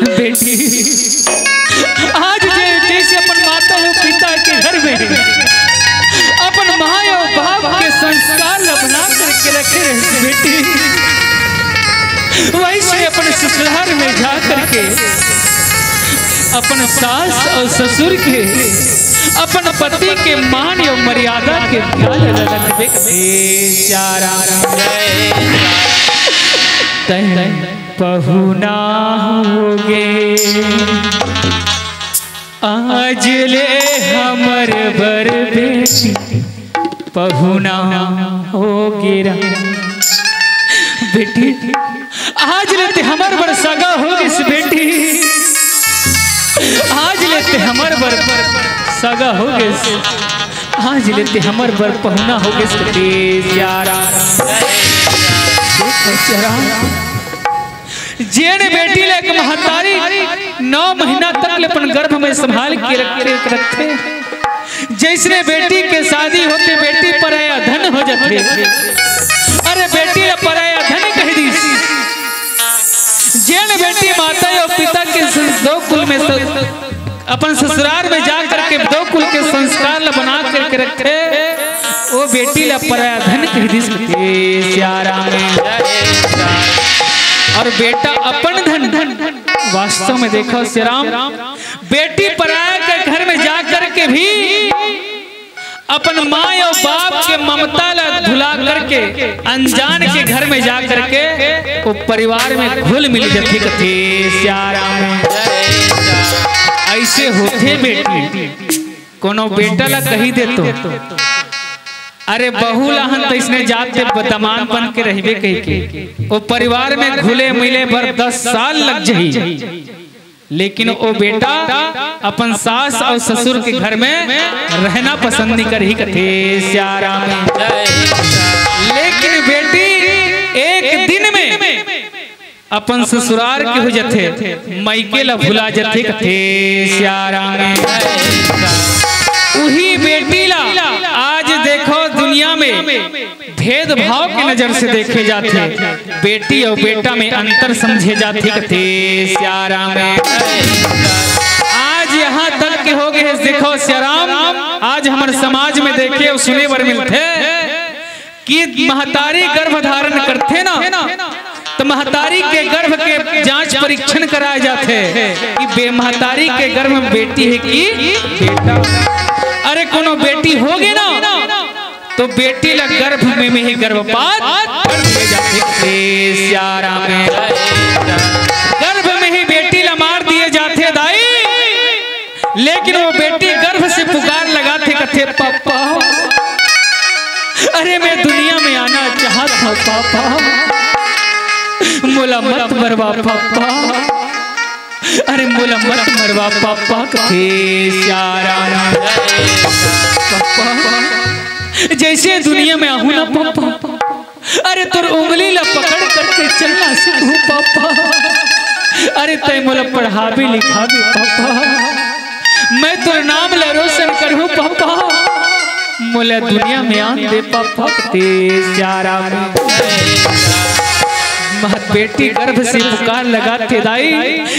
बेटी। आज जैसे अपन माता और पिता के घर में अपन माँ और बाप के संस्कार बना करके रखे रहे बेटी, वैसे अपन ससुराल में जा करके अपन सास और ससुर के अपन पति के मान और मर्यादा के पहुना होगे आज ले हमर बर बेटी पहुना होगे बेटी। आज लेते हमर बर सगा होगी बेटी, आज लेते हमर बर सगा हो गए, आज लेते हमर बर पहुना हो गए जेन बेटी ले एक महतारी 9 महीना तक ले अपन गर्भ में संभाल के रखते। जैसे बेटी के शादी होते बेटी पराया धन हो जाते। अरे बेटी ला पराया धन कह दी। जेन बेटी माता और पिता के दो कुल में अपन ससुराल में जा करके 2 कुल के संस्कार बना करके रखे वो बेटी ला पराया धन कह दी श्याराम। और बेटा अपन धन वास्तव में देखो श्याराम, बेटी पराया के घर में जा करके भी अपन माँ और बाप के ममता ला भुला करके अनजान के घर में जा करके वो परिवार में घुल मिल जाती कथे श्याराम। ऐसे होते बेटी कोनो बेटा ला कही दे तो अरे बहू लहन तो इसने जाते बदमान बन के रहबे कही के वो परिवार में घुले मिले भर 10 साल लग जाही, लेकिन वो बेटा अपन सास और ससुर के घर में रहना पसंद नहीं कर ही कथे श्याराम। लेकिन बेटी एक दिन में अपन ससुराल के हो जाते मायके ला भुला जाते कथे श्याराम। वही बेटी ला आज देखो दुनिया में भेदभाव की नजर से देखे जाते, बेटी और बेटा में अंतर समझे जाते कथे श्याराम। आज यहाँ तक के हो गए देखो श्याराम, आज हमारे समाज में देखे और सुने बर मिलते कि महतारी गर्भ धारण करते ना तो महतारी के गर्भ के जांच परीक्षण कराए जाते कि महतारी के गर्भ में बेटी है कि बेटा। अरे कोनो बेटी होगी ना तो बेटी ला गर्भ में ही गर्भपात कर दिए जाते श्याराम। गर्भ में ही बेटी ला मार दिए जाते दाई, लेकिन वो बेटी गर्भ से पुकार लगाते कथे पापा, अरे मैं दुनिया में आना चाहता हूँ पापा, मोला मत मरवा पापा, अरे मोला मत मरवा पापा कथे श्याराम। पापा जैसे दुनिया में आहू ना पापा, अरे तोर उंगली ला पकड़ करके चलना सीखू पापा, अरे तय मोला पढ़ा भी लिखा भी पापा, मैं तोर नाम ला रोशन करूँ पापा, मोला दुनिया में आन दे पापा कथे श्याराम। बेटी गर्भ से पुकार लगाते दाई,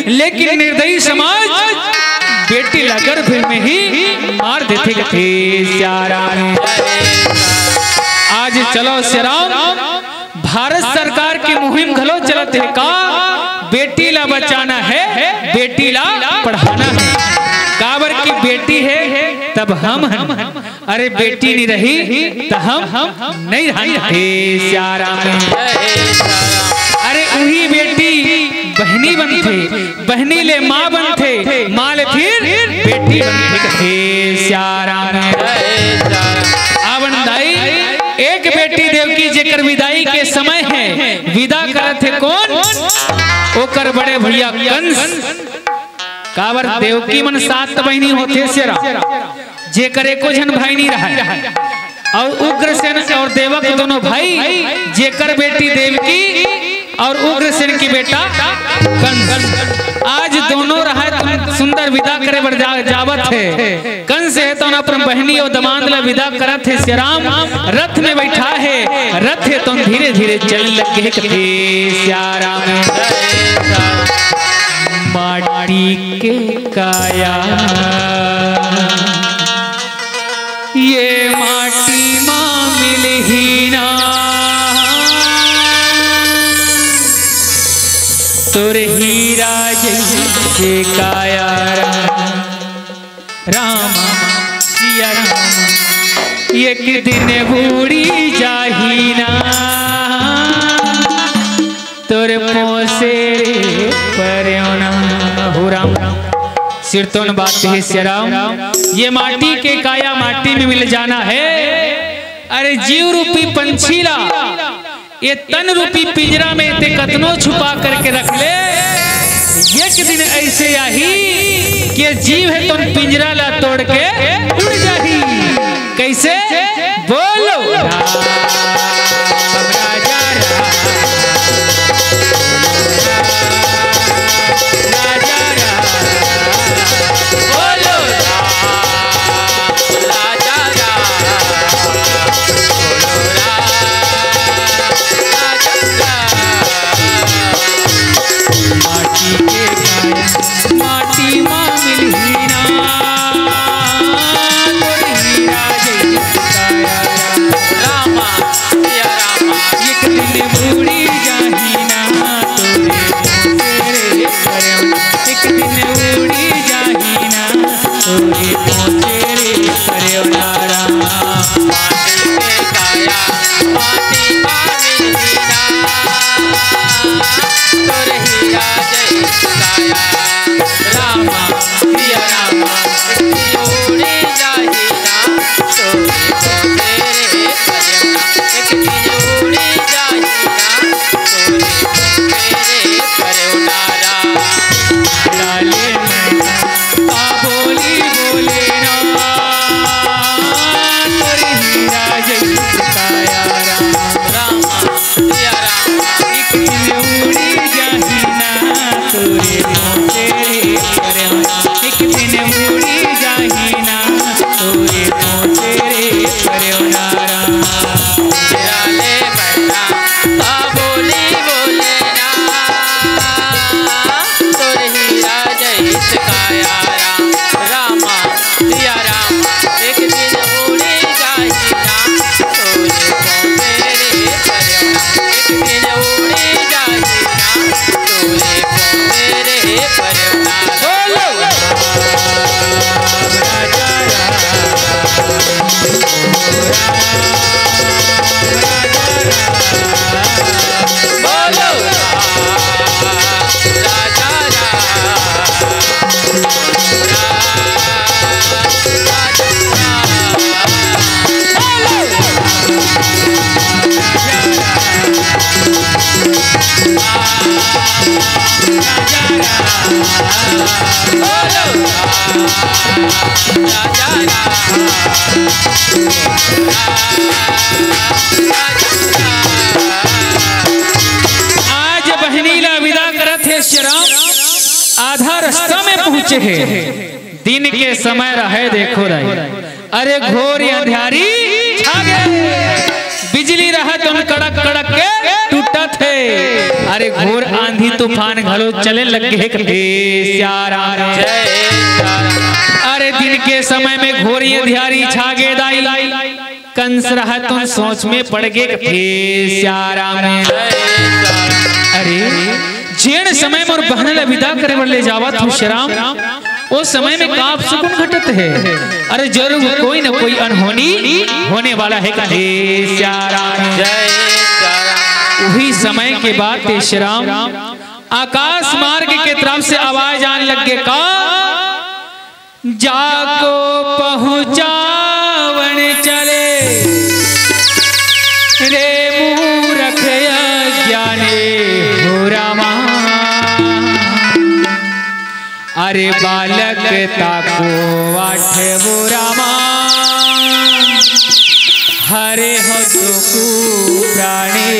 लेकिन निर्दयी समाज बेटी ला गर्भ में ही मार देते कथे श्याराम। आज चलो श्याराम भारत सरकार की मुहिम घलो चलते का बेटी जब हम अरे बेटी नहीं रही तो हम नहीं रहे श्यारा में। अरे वही बेटी बहनी बनते, बहनी ले माँ बनते, माँ ले फिर बेटी बनते श्यारा में। एक बेटी देवकी जेकर विदाई के समय है, विदा करत है कौन? ओकर बड़े भैया कंस। काबर देवकी मन 7 बहनी होते सेरा, जेकर एको जन भाई नहीं रहा। और उग्रसेन और देवक दोनों भाई, जेकर बेटी देवकी और उग्रसेन की बेटा कंस। आज दोनों रहा सुंदर विदा करे बर जावत है। कंस है तो अपन बहनी और दमाद ला विदा करत है। श्री राम रथ में बैठा है, रथ है तो धीरे धीरे चल लगे श्यारा में। माटी के काया ये माटी माँ मिलही ना, तुर हीरा जैसे काया राम सिया राम। एक दिन बूढ़ी जाहीना तुर पोसे परयोना हो राम। सिरतोन बात है श्री राम, ये माटी के काया माटी में मिल जाना है। अरे जीव रूपी पंछीला ये तन रूपी पिंजरा में ते कतनो छुपा करके रख ले, एक दिन ऐसे आही कि जीव है तो पिंजरा ला तोड़ के उड़ जाही। कैसे बोलो आज बहनीला विदा करत है श्री राम, आधा रास्ता में पहुंचे है। दिन के समय रहे देखो रहे, अरे घोर अंधियारी छा गए, बिजली रहा तो कड़क कड़क के टूटत है। अरे घोर आंधी तूफान घलो चले लगे श्यारा। अरे दिन के समय में घोरी अंधियारी छागे दाई, कंस रहा तो सोच में पड़ गए श्यारा में। अरे जेण समय में बहन ला विदा करे ले जावत हूँ श्री राम, उस समय में काप सुकून घटत है। अरे जरूर कोई न कोई अनहोनी होने वाला है। कहे श्याराम जय श्याराम। वही समय के बाद श्याराम आकाश मार्ग के तरफ से आवाज आने लग गए का जाको पहुंचावन चले रे मूरख ज्ञाने हो रामा। अरे बालक ताको आठ वो रामा हरे हो तो प्राणे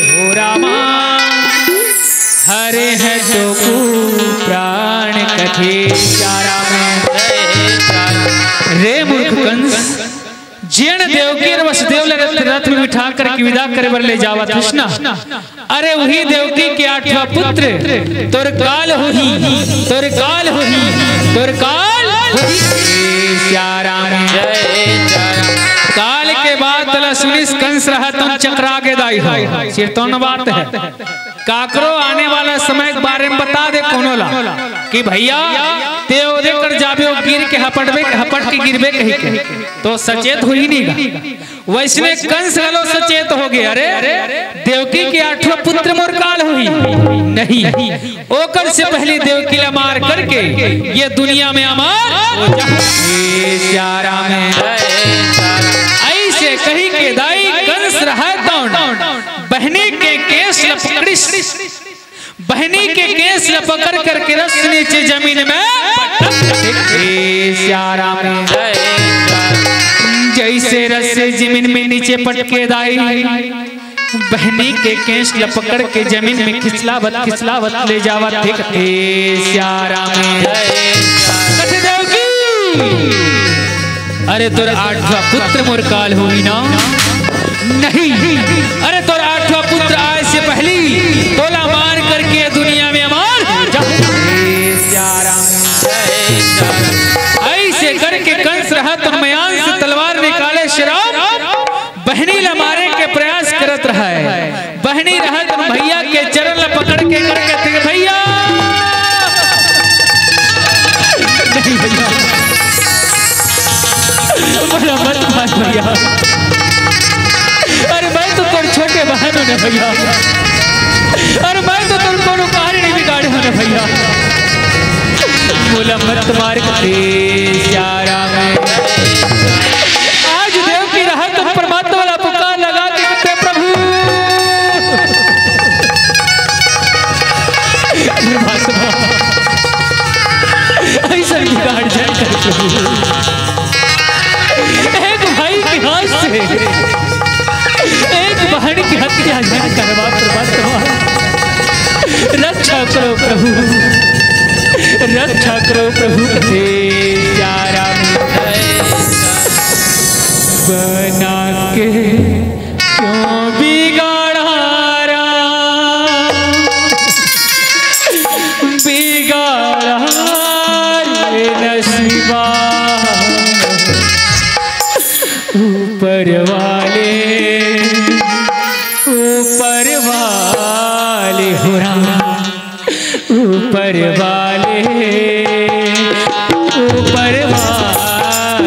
हो रामा हरे है तो प्राण कथे श्याराम रे मूर्ख कंस जीर्ण देवकी और वसुदेव रथ में बिठा करके विदा करे बर ले जावा कृष्णा। अरे वही देवकी के 8वां पुत्र तोर काल होही तोर काल होही तोर काल होही श्याराम जय श्याराम। काल के बाद तला सुनिस कंस रहा तुम चक्रा के दाई हो सिर तो न बात है काकरो आने वाला समय के बारे में बता दे कोनो ला कि भैया ते ओदे कर जाबे गिर के हपट के गिरबे कही के तो सचेत हुई नहीं। वैसने कंस गलो सचेत हो गए। अरे देवकी के 8वां पुत्र मोर काल हुई नहीं ओकर से पहले देवकी ला मार करके ये दुनिया में अमर श्याराम ऐसे कही के दाई कंस रहा बहनी के केस लपकड़िस बहनी के केस पकड़ करके रस नीचे जमीन में श्याराम जैसे रस जमीन में नीचे पटके दाई बहनी के केस लपकड़ के जमीन में खिसलावत ले जावा देखते श्याराम। अरे तोर 8वां पुत्र मोर काल हुई ना नहीं। अरे तोर 8वां पुत्र आए से पहली तोला मार करके दुनिया में अमर श्याराम ऐसे करके कंस रहा तो मयान से तलवार निकाले श्याराम बहनी ला मारे के प्रयास करत रहा है। बहनी रहा तो भैया के चरण ला पकड़ के करके भैया नहीं भैया बड़ा मत मार भैया। अरे मैं तो तोर छोटे बहन हूं भैया। अरे मैं तो तोर कोनो कार्य नहीं बिगाड़े हो भैया। बोला मत मार के श्याराम आज देव की रहा तो परमात्मा वाला पुकार लगा के प्रभु ऐसा बिगाड़ जाए एक भाई के हाथ से एक बहन की हत्या न करवा रक्षा करो प्रभु रक्षा करो प्रभु श्याराम बना के क्यों बिगाड़ा बिगाड़ा नसीबा ऊपर वाले हो राम ऊपर वाले हो राम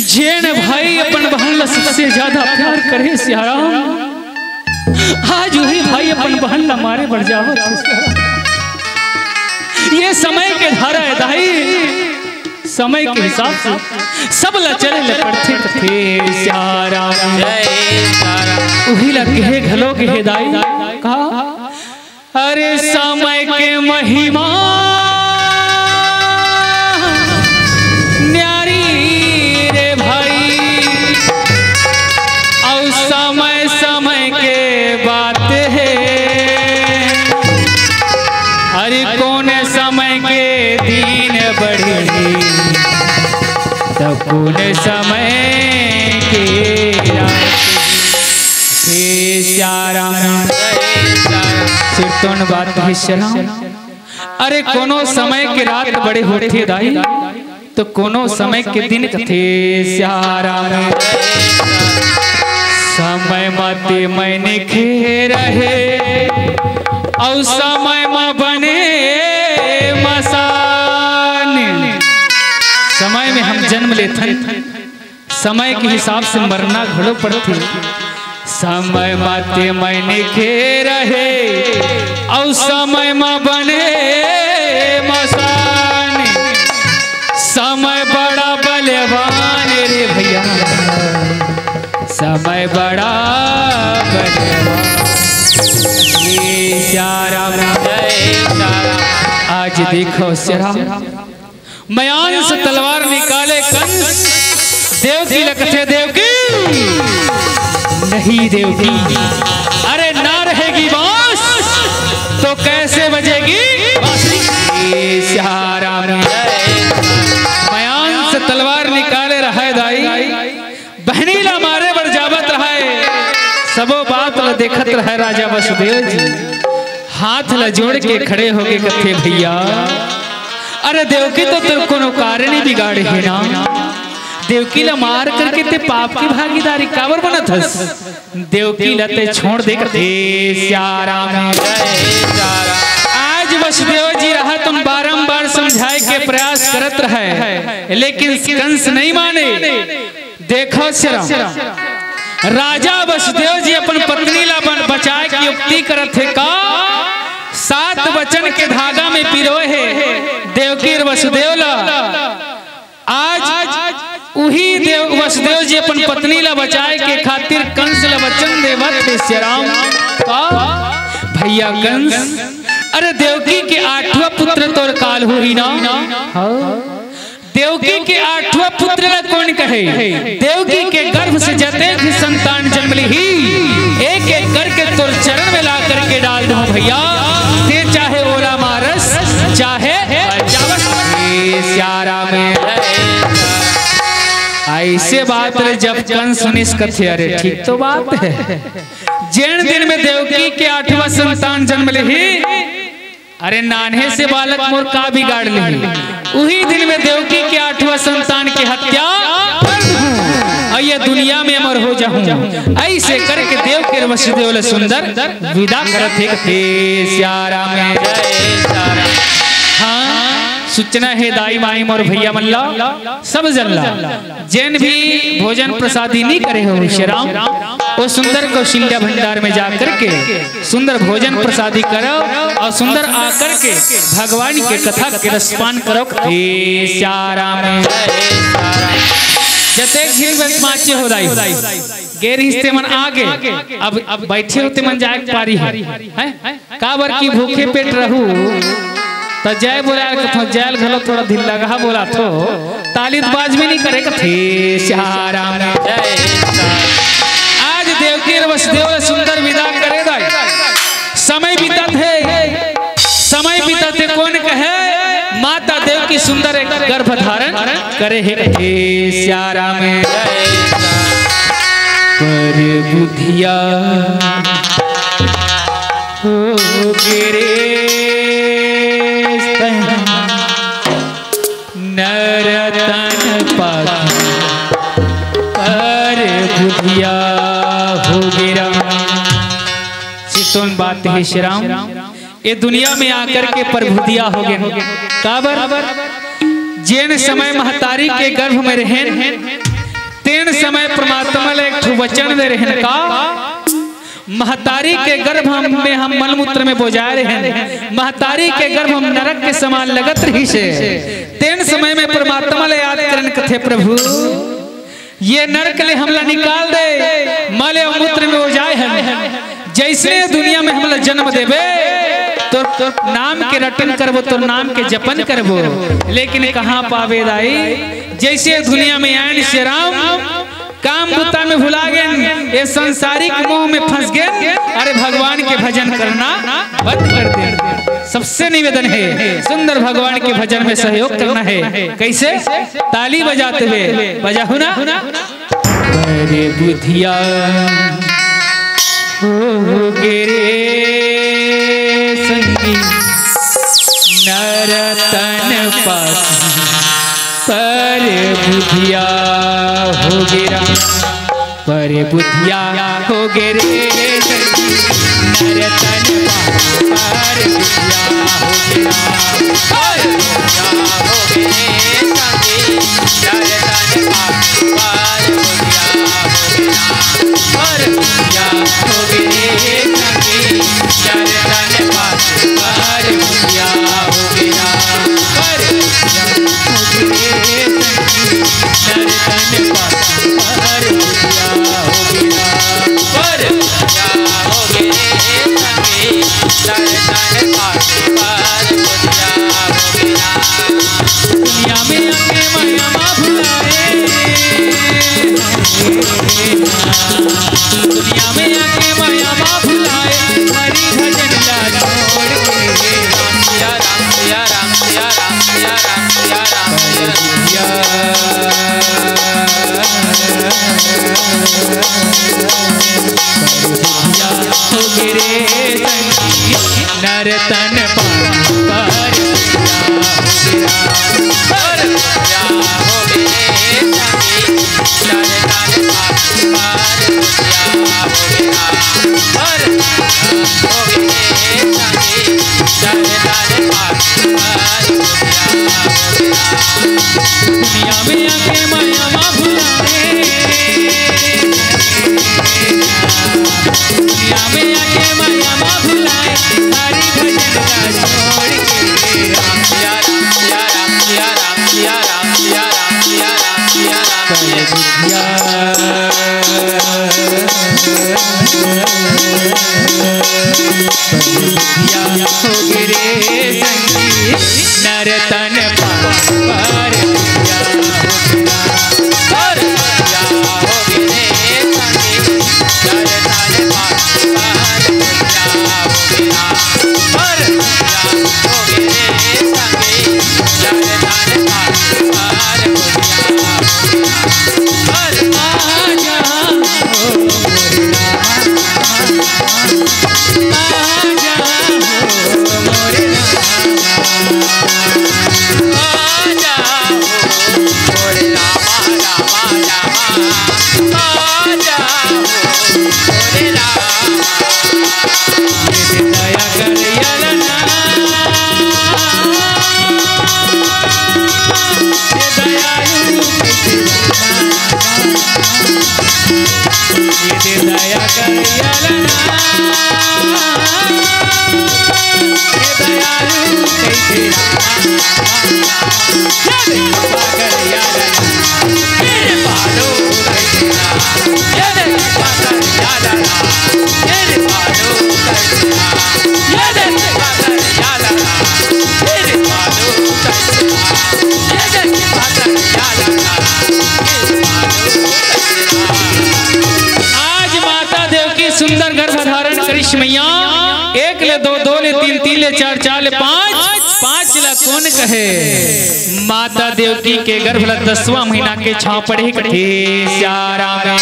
जेन भाई अपन बहन ला सबसे ज्यादा प्यार करे सियाराम, आज वही भाई अपन बहन ला मारे बढ़ जावत। ये समय के धारा है दाई, समय के हिसाब से सब ला चले ले पड़ते थे सियाराम। वही ला कहे घलो के दाई कहा, अरे समय के महिमा कौन समय के बात अरे कोनो समय के रात बड़े होते दाई, तो कोनो समय के दिन थे स्यारा में। समय मते मैंने खे रहे और समय में बने मसान। समय में हम जन्म लेते, समय के हिसाब से मरना घड़ो पड़ती। समय माते मैंने खे रहे और समय में बने मसान। समय बड़ा बलवान रे भैया, समय बड़ा बलवान। आज देखो श्याम मयान से तलवार निकाले कंस, देव की लकथे देव की नहीं देव की। अरे ना रहेगी बांस तो कैसे बजेगी बांसुरी। मयान से तलवार निकाले रहा दाई, बहनी ला मारे बढ़ जावत रहा। सबो बात ला देखत रहा राजा वसुदेव जी, हाथ ला जोड़ के खड़े हो गए कथे भैया, अरे देवकी तो तेरे कोनो कारण ही बिगाड़े है ना। देवकी ला मार करके ते पाप की भागीदारी काबर बना थस। देवकी लते छोड़ दे करते श्याराम। आज वसुदेव जी रहा तुम बारंबार समझाए के प्रयास करत रहे, लेकिन कंस नहीं माने। देखो श्याम, राजा वसुदेव जी अपन पत्नी ला बचाए की युक्ति करत है का। 7 वचन के धागा में पिरोए है देवकी वसुदेव ला। आज वही वसुदेव जी अपन पत्नी ला बचाए के खातिर कंस ला वचन देवत है श्याम। भैया कंस अरे देवकी के 8वां पुत्र तोर काल हुई ना। देवकी के 8वां पुत्र ला कौन कहे? देवकी के गर्भ से जते भी संतान जन्म ली, एक एक करके तोर चरण में ला करके डाल दूं भैया। ते चाहे ओला मारस चाहे श्यारा में। ऐसे बात रे जब कन सुनिस कथे, अरे ठीक तो बात है। जैन दिन में देवकी के 8वां संतान जन्म ली, अरे नान्हे से बालक मोर का बिगाड़ ली। उही दिन में देवकी के 8वां संतान की हत्या और ये दुनिया में अमर हो जाऊं। ऐसे करके देव के वसुदेव सुंदर विदा करत थे श्यारा में। हाँ सूचना है दाई माई मोर भैया मल्ला सब जनला, जैन भी भोजन प्रसादी नहीं करे हो श्याम, वो सुंदर कौशल्या भंडार में जा करके सुंदर भोजन प्रसादी करो और सुंदर आकर के भगवान के कथा के रसपान करो श्यारा में। जते घिर माचे हो दाई गेर हिस्से मन आगे अब बैठे होते मन जाए पारी है काबर की भूखे पेट रहू तो जय बोला कथो जैल घलो थोड़ा ढिल लगा बोला तो तालीत बाज भी नहीं करे कथे श्यारा में। आज देवकी वसुदेव सुंदर विदा करे दाई, समय बीतत है, समय बीतत है कौन कहे? माता देव की सुंदर एक गर्भ धारण करे है श्यारा में। पर बुधिया हो गिरे नरतन पाखी, पर बुधिया हो गिरा। चितौन बात है श्री राम, ये दुनिया में आकर के प्रभुदिया हो गए काबर? जेन समय महतारी के गर्भ में रहें तेन समय परमात्मा ने एक वचन दे रहें का महतारी के गर्भ में हम मलमूत्र में बोझाए रहे, महतारी के गर्भ हम नरक के समान लगत रही से। तेन समय में परमात्मा ले याद करन कथे प्रभु ये नरक ले हमला निकाल दे, मले और मूत्र में बोझाए हम। जैसे दुनिया में हमला जन्म देवे तो नाम के रटन करबो, तो नाम के जपन करबो, लेकिन कहाँ पावे दाई? जैसे दुनिया में आयन श्री राम काम बुता में भुला गए, ये संसारिक मोह में फंस गए। अरे भगवान के भजन करना बंद कर दे। सबसे निवेदन है सुंदर भगवान के भजन में सहयोग करना है। कैसे? ताली बजाते हुए बजाओ ना। अरे बुधिया हो गिरे संगी नरतन पाखी, पर बुधिया हो गिरा, पर बुधिया हो गिरे नरतन पाखी, पर बुधिया हो गिरा, पर बुधिया हो गिरे संगी नरतन पाखी, पर बुधिया हो गिरा, पर बुधिया हो गिरे संगी नरतन पाखी, पर बुधिया हो गिरा, पर बुधिया हो गिरे नरतन पाखी, पर बुधिया हो गिरा, पर बुधिया हो गिरे संगी नरतन पाखी, पर बुधिया हो गिरा। दुनिया में आके माया मा भुलाए, दुनिया में आके माया मा भुलाए, हरि भजन ला छोड़ के सिया राम सिया राम सिया राम सिया राम सिया राम सिया हो गिरे नरतन पाखी, पर बुधिया हो गिरा, पर बुधिया हो गिरा, नरतन पाखी, पर नरतन पाखी, पर बुधिया हो गिरा। दुनिया में आके माया मा भुलाए, दुनिया में आके माया मा भुलाए, हरि भजन ला छोड़ के राम सिया राम सिया राम सिया राम सिया राम सिया राम सिया राम सिया राम सिया राम। हो गिरे संगी नरतन पर मैया एक ले दो, दो ले तीन, तीन ले चार, चार ले पाँच, पाँच ला कौन कहे। माता देवकी के गर्भ ला 10वां महीना के छाव पड़े कथे श्यारा में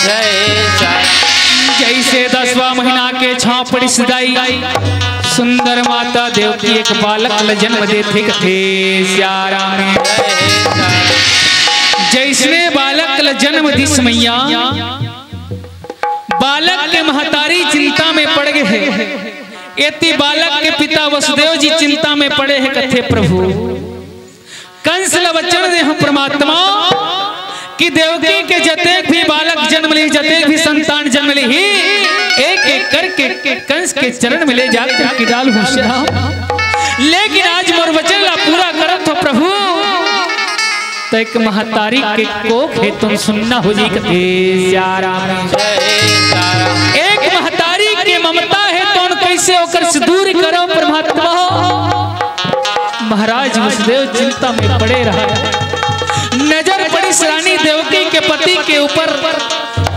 जैसे 10वां महीना के छाव पड़ी सदाई सुंदर माता देवकी एक बालक ला जन्म देते कथे श्यारा में। जैसे बालक ला जन्म दिस मैया बालक के महतारी चिंता में पड़ गए हैं। एति बालक के पिता वसुदेव जी चिंता में पड़े हैं कथे प्रभु कंस ला वचन दे हम परमात्मा कि देवकी के जतेक भी बालक जन्म ली जतेक भी संतान जन्म ली ही एक एक करके कंस के चरण में ले जाकर की डाल लेकिन आज मोर वचन ला पूरा करत हो प्रभु तो एक महतारी के कोख है तुम सुनना हो जी कथे श्यारा एक महतारी के ममता है तो कैसे होकर से दूर करो परमात्मा। महाराज वसुदेव चिंता में पड़े रहा नजर पड़ी रानी देवकी के पति के ऊपर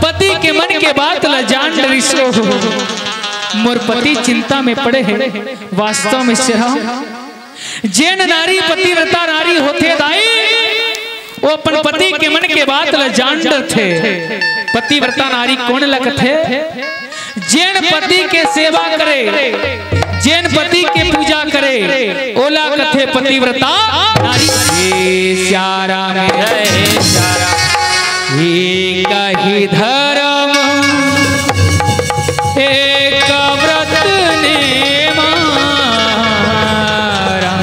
पति के मन के बात ला जान डरिसो मोर पति चिंता में पड़े हैं वास्तव में से जैन नारी पतिव्रता नारी होते दाई वो अपन पति के मन के बात ला जान डर थे। पतिव्रता नारी कौन लगते जैन पति के सेवा करे जैन पति के पूजा करे ओला कथे पतिव्रता नारी श्यारा कही धर्म एक व्रत ने मारा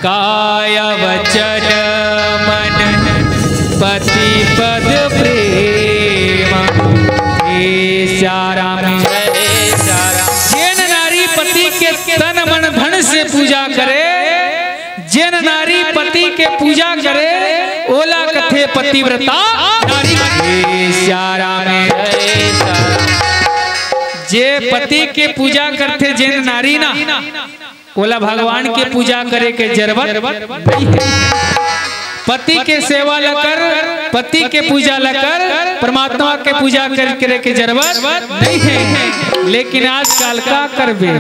काय वचन पति पद प्रेम श्यारा जैन नारी पति के तन मन धन से पूजा करे जैन नारी पति के पूजा करे ओला कथे पतिव्रता नारी श्यारा में जे पति के पूजा करते जैन नारी ना ओला भगवान के पूजा करे के जरूरत नहीं है। पति के सेवा लकर पति के पूजा लकर परमात्मा के पूजा करे के जरूरत नहीं है। लेकिन आजकल का करबे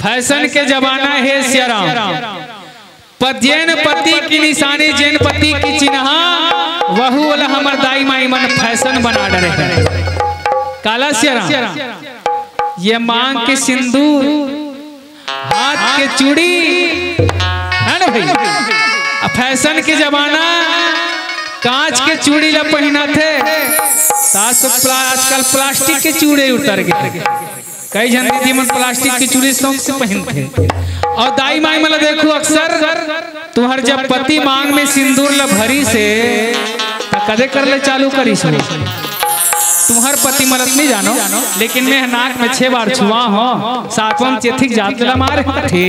फैशन के जमाना है श्यारा जैन पति की निशानी जैन पति की चिन्हा वहु वाला हमर दाई माई मन फैशन बना डरे है काला श्यारा ये मांग के सिंदूर हाथ के चूड़ी है ना भाई फैशन के जमाना कांच के चूड़ी ला पहना थे आजकल प्लास्टिक के चूड़े उतर गए कई जन दीदी मन प्लास्टिक की चूड़ी शौक से पहनते और दाई माई मला देखो अक्सर तुम्हार जब पति मांग में सिंदूर ला भरी से कदे कर ले चालू करी सुनो तुम्हार पति मरत नहीं जानो लेकिन मैं नाक में 6 बार छुआ हो 7वां चेथिक जात ला मारे थे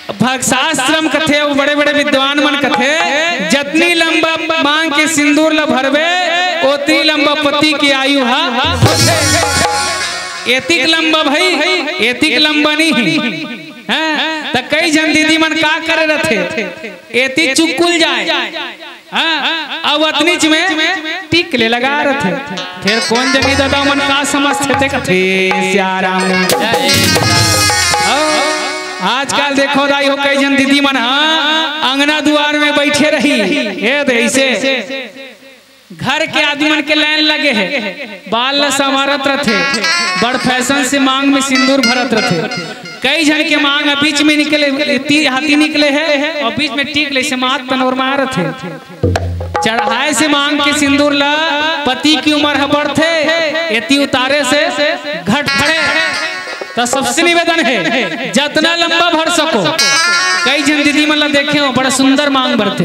शास्त्रम कथे वो बड़े बड़े विद्वान मन कथे जतनी लंबा मांग के सिंदूर ल भरबे उतनी लंबा पति की आयु हा एतिक लंबा भाई एतिक लंबा नहीं है तो कई जन दीदी मन का करे रथे एति चुकुल जाए अब अतनीच में टिक ले लगा रथे फिर कौन जनी दादा मन का समझते थे कथे सियाराम आजकल देखो दाई हो कई जन दीदी मन अंगना द्वार में बैठे रही ऐसे घर के आदमी मन के लाइन लगे है बाल संवारत रथे बड़ फैशन से मांग में सिंदूर भरत रथे कई जन के मांग बीच में निकले हाथी निकले है और बीच में टीक ले से मात तनोर मार थे चढ़ाए से मांग के सिंदूर ला पति की उम्र बढ़ थे एती उतारे से घट खड़े तो सबसे निवेदन है जितना लंबा भर सको कई जन दीदी मतलब देखे हो बड़ा सुंदर मांग भरते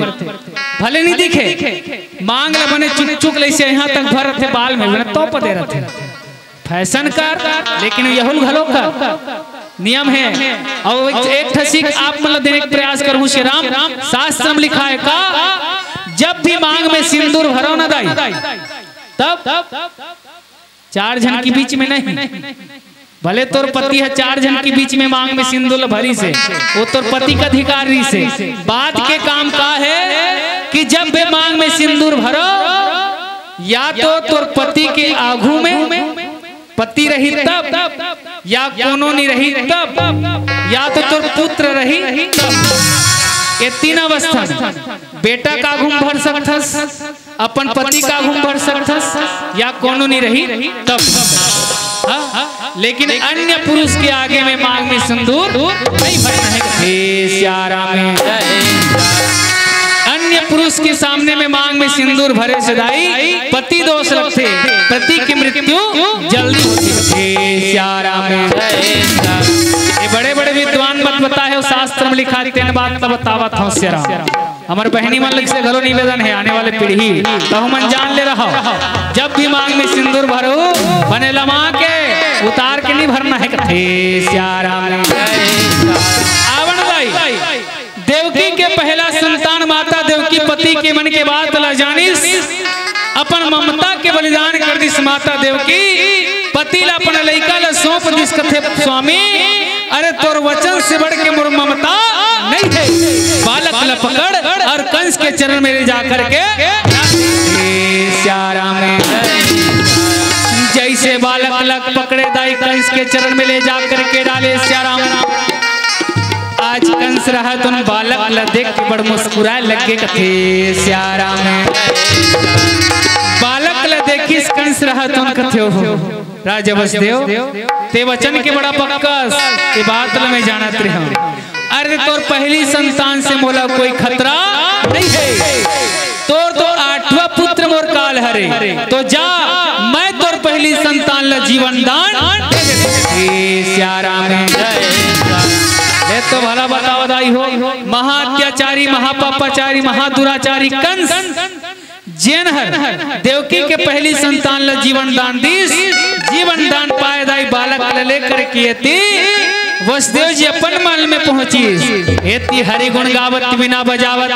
भले नहीं दिखे मांग ला बने चुक चुक ले से यहाँ तक भर थे बाल में बने तो पदे रहते फैशन कर लेकिन यहुल घलो का नियम है और एक ठसिक आप मतलब देने का प्रयास करूँ श्री राम शास्त्र में लिखा है का जब भी मांग में सिंदूर भरो ना दाई तब 4 जन के बीच में नहीं भले तोर पति है 4 जन के बीच में मांग में सिंदूर भरी से वो तोर पति का अधिकारी से बात के काम का है कि जब भी मांग में सिंदूर भरो या तो तोर पति के आगू में पति रही तब या कोनो नहीं रही तब या तो तोर पुत्र रही तब ये 3 अवस्था बेटा का घूम भर सकथस अपन पति का घूम भर सकथस या कोनो नहीं रही तब लेकिन अन्य पुरुष के आगे में मांग में सिंदूर नहीं भरना है अन्य पुरुष के सामने में मांग में सिंदूर भरे से दाई पति दोष लगते पति की मृत्यु जल्दी होती ये बड़े बड़े विद्वान मत बता है शास्त्र में लिखा तेन बात बतावत हूँ हमारे बहनी मन से घरों निवेदन है आने वाले पीढ़ी तो मन जान ले रहा जब भी मांग में सिंदूर भरो बने लमा के उतार के नहीं भरना है कथे आवण भाई देवकी के पहला संतान माता देवकी पति के मन के बात ला जानिस अपन ममता के बलिदान कर दिस माता देवकी पति ला अपन लइका ला सौंप दिस कथे स्वामी अरे तोर वचन से बढ़ के मोर ममता नहीं है बालक ला पकड़ और कंस के चरण में ले जाकर के जैसे बालक लक पकड़े दाई कंस के चरण में ले जाकर के डाले श्याराम आज कंस रहा तुम बालक ला देख के बड़ मुस्कुराए लगे कथे श्याराम बालक ला देखिस कंस रहा तुम कथे हो राजा वसुदेव ते वचन के बड़ा पक्कस ये बात ला मैं जानत रहा अरे तोर पहली संतान से मोला कोई खतरा नहीं है तोर तो 8वां पुत्र मोर काल हरे तो जा मैं तोर पहली संतान ला जीवन दान श्याराम ये तो भला बताओ दाई हो महाअत्याचारी महापापाचारी महादुराचारी कंस जैन हर देवकी के पहली संतान ला जीवन दान दिस जीवन दान पाए दाई बालक लेकर के वसुदेव जी अपन महल में पहुंची एति हरि गुण गावत बिना बजावत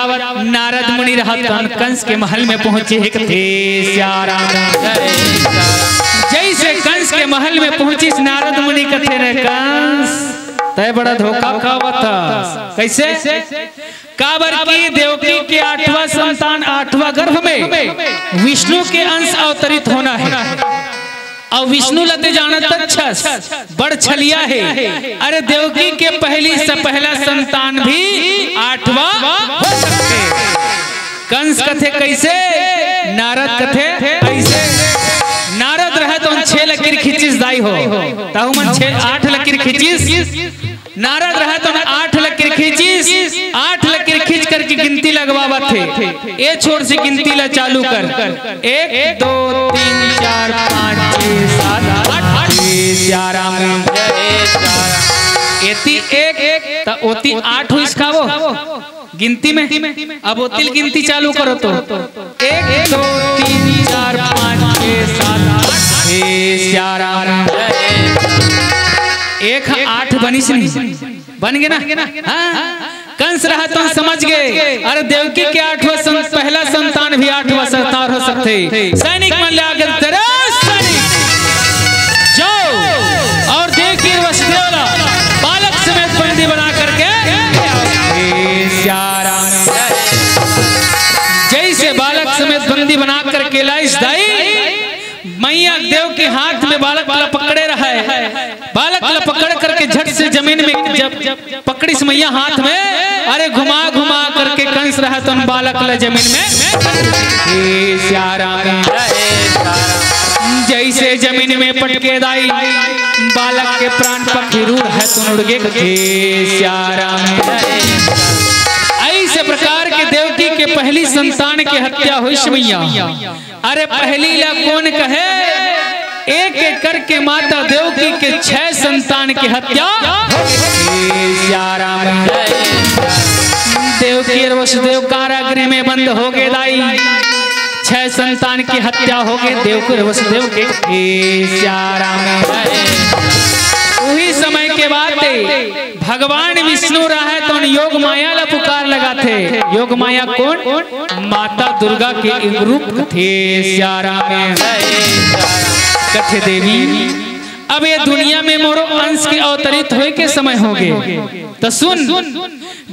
नारद मुनि रहत कंस के महल में पहुंचे जैसे कंस के महल में पहुंची नारद मुनि कथे रे कंस तय बड़ा धोखा खावत कैसे काबर की देवकी के 8वां संतान 8वां गर्भ में विष्णु के अंश अवतरित होना है और विष्णु लते जानत अच्छा बड़ छलिया है अरे देवकी के पहला संतान भी 8वां हो सकते कंस कथे कैसे नारद कथे कैसे नारद रहे तो 6 लकीर खींचिस दाई हो ताहु मन 8 लकीर खींचिस नारद रहे तो 8 लकीर खींचिस 8 लकीर खींच करके गिनती लगवावा थे ए छोर से गिनती ला चालू कर 1 2 3 4 5 6 7 8 श्याराम एती 1 त ओती 8 हुइस खावो गिनती में अब ओतिल गिनती चालू करो तो 1 2 3 4 5 6 7 8 श्याराम 1 8 बनिस नहीं बन गए ना। हाँ कंस रहा तो समझ गए, अरे देवकी के 8वां पहला संतान भी 8वां संतान हो सकते। सैनिक मन ले आगे जाओ और देखिए वसुदेव बालक समेत बंदी बना करके जैसे बालक समेत बंदी बना करके लाइस दाई मैया देव के हाथ में बालक वाला पकड़े रहा है। बालक वाला पकड़ करके झट से जमीन में जब पकड़ी से मैया हाथ में, अरे घुमा घुमा करके कंस रहा तो बालक वाला जमीन में जैसे जमीन में पटके दाई बालक के प्राण पक्षी रूढ़ है तो उड़ गए। ऐसे प्रकार के देवकी के पहली संतान की हत्या हुई मैया। अरे पहली ला कौन कहे, एक एक करके माता देवकी के 6 संतान की हत्या। देवकी और वसुदेव कारागृह में बंद हो गए दाई, 6 संतान की हत्या हो गई देवकी और वसुदेव के। वही समय के बाद भगवान विष्णु रहे तो योग माया ला पुकार लगा थे। योग माया कौन, माता दुर्गा के एक रूप थे श्यारा में कथे देवी। अब ये दुनिया में मोरो अंश के अवतरित हुए के समय हो गए। तो सुन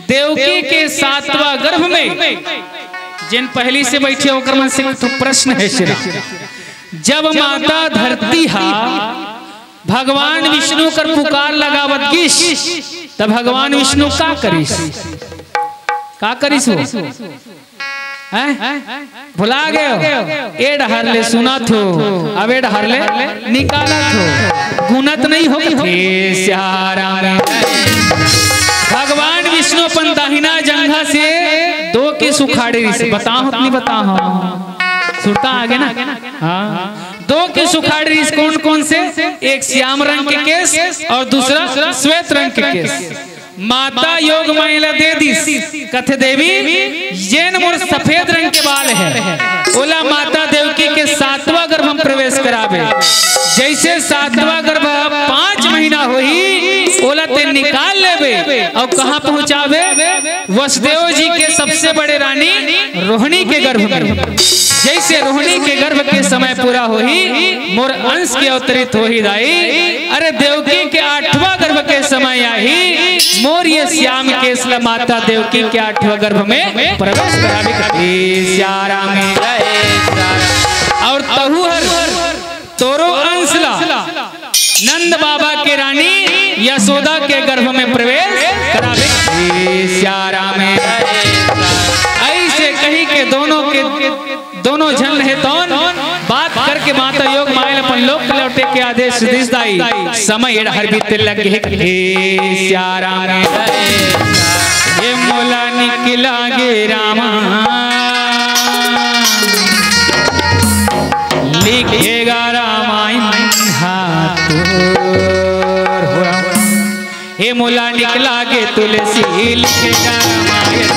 देवकी के 7वां गर्भ में जिन पहली से बैठे होकर मन से तो प्रश्न है श्री, जब माता धरती हा भगवान विष्णु कर पुकार लगावत गिस, तब भगवान विष्णु का करिस हो भुला गए। ए डहर ले सुना थो, अब ए डहर ले निकाला थो, गुनत नहीं हो भगवान विष्णु अपन दाहिना जंघा से 2 की सुखाड़ी से बताओ नहीं बताओ सुरता आगे ना। हाँ 2 के सुखाड़ी कौन कौन से, एक श्याम रंग के केस और दूसरा श्वेत रंग के केस। माता योग माया दे दिस कथे देवी जैन मोर सफेद रंग के बाल है, ओला माता देवकी के 7वां गर्भ हम प्रवेश करावे। जैसे 7वां गर्भ 5 महीना हुई ओला ते निकाल लेवे और कहाँ पहुँचावे, वसुदेव जी के सबसे बड़े रानी रोहिणी के गर्भ में। जैसे रोहिणी के गर्भ के समय पूरा होही मोर अंश के अवतरित हो ही दाई। अरे देवकी के 8वां गर्भ के समय आई मोर ये श्याम केसला माता देवकी के 8वां गर्भ में प्रवेश करावे श्यारा में। और तहुहर तोरो अंशला नंद बाबा के रानी यशोदा के गर्भ में प्रवेश करावे श्यारा में। ऐसे कही के दोनों जन है तो बात करके माता योग माया अपन लोक लौटे के आदेश दिस दाई। समय हर बीते लगे श्यारा में ये मोला निकला गे रामा लिखेगा रामायण हे मोला निकला गे तुलसी लिखेगा रामायण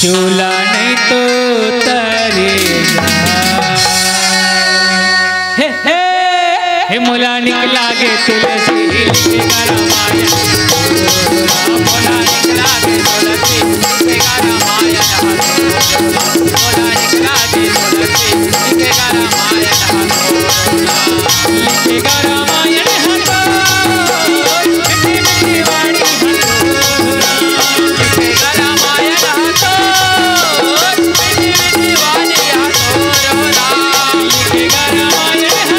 चूल्हा नहीं तो तरेगा हे बोला निकला गे तुलसी लिखेगा रामायण बोला निकला गे तुलसी लिखेगा रामायण बोला निकला गे तुलसी लिखेगा रामायण लिखेगा रामायण मीठी मीठी वाणी लिखेगा रामायण मीठी मीठी वाणी लिखेगा रामायण मीठी मीठी वाणी लिखेगा रामायण मीठी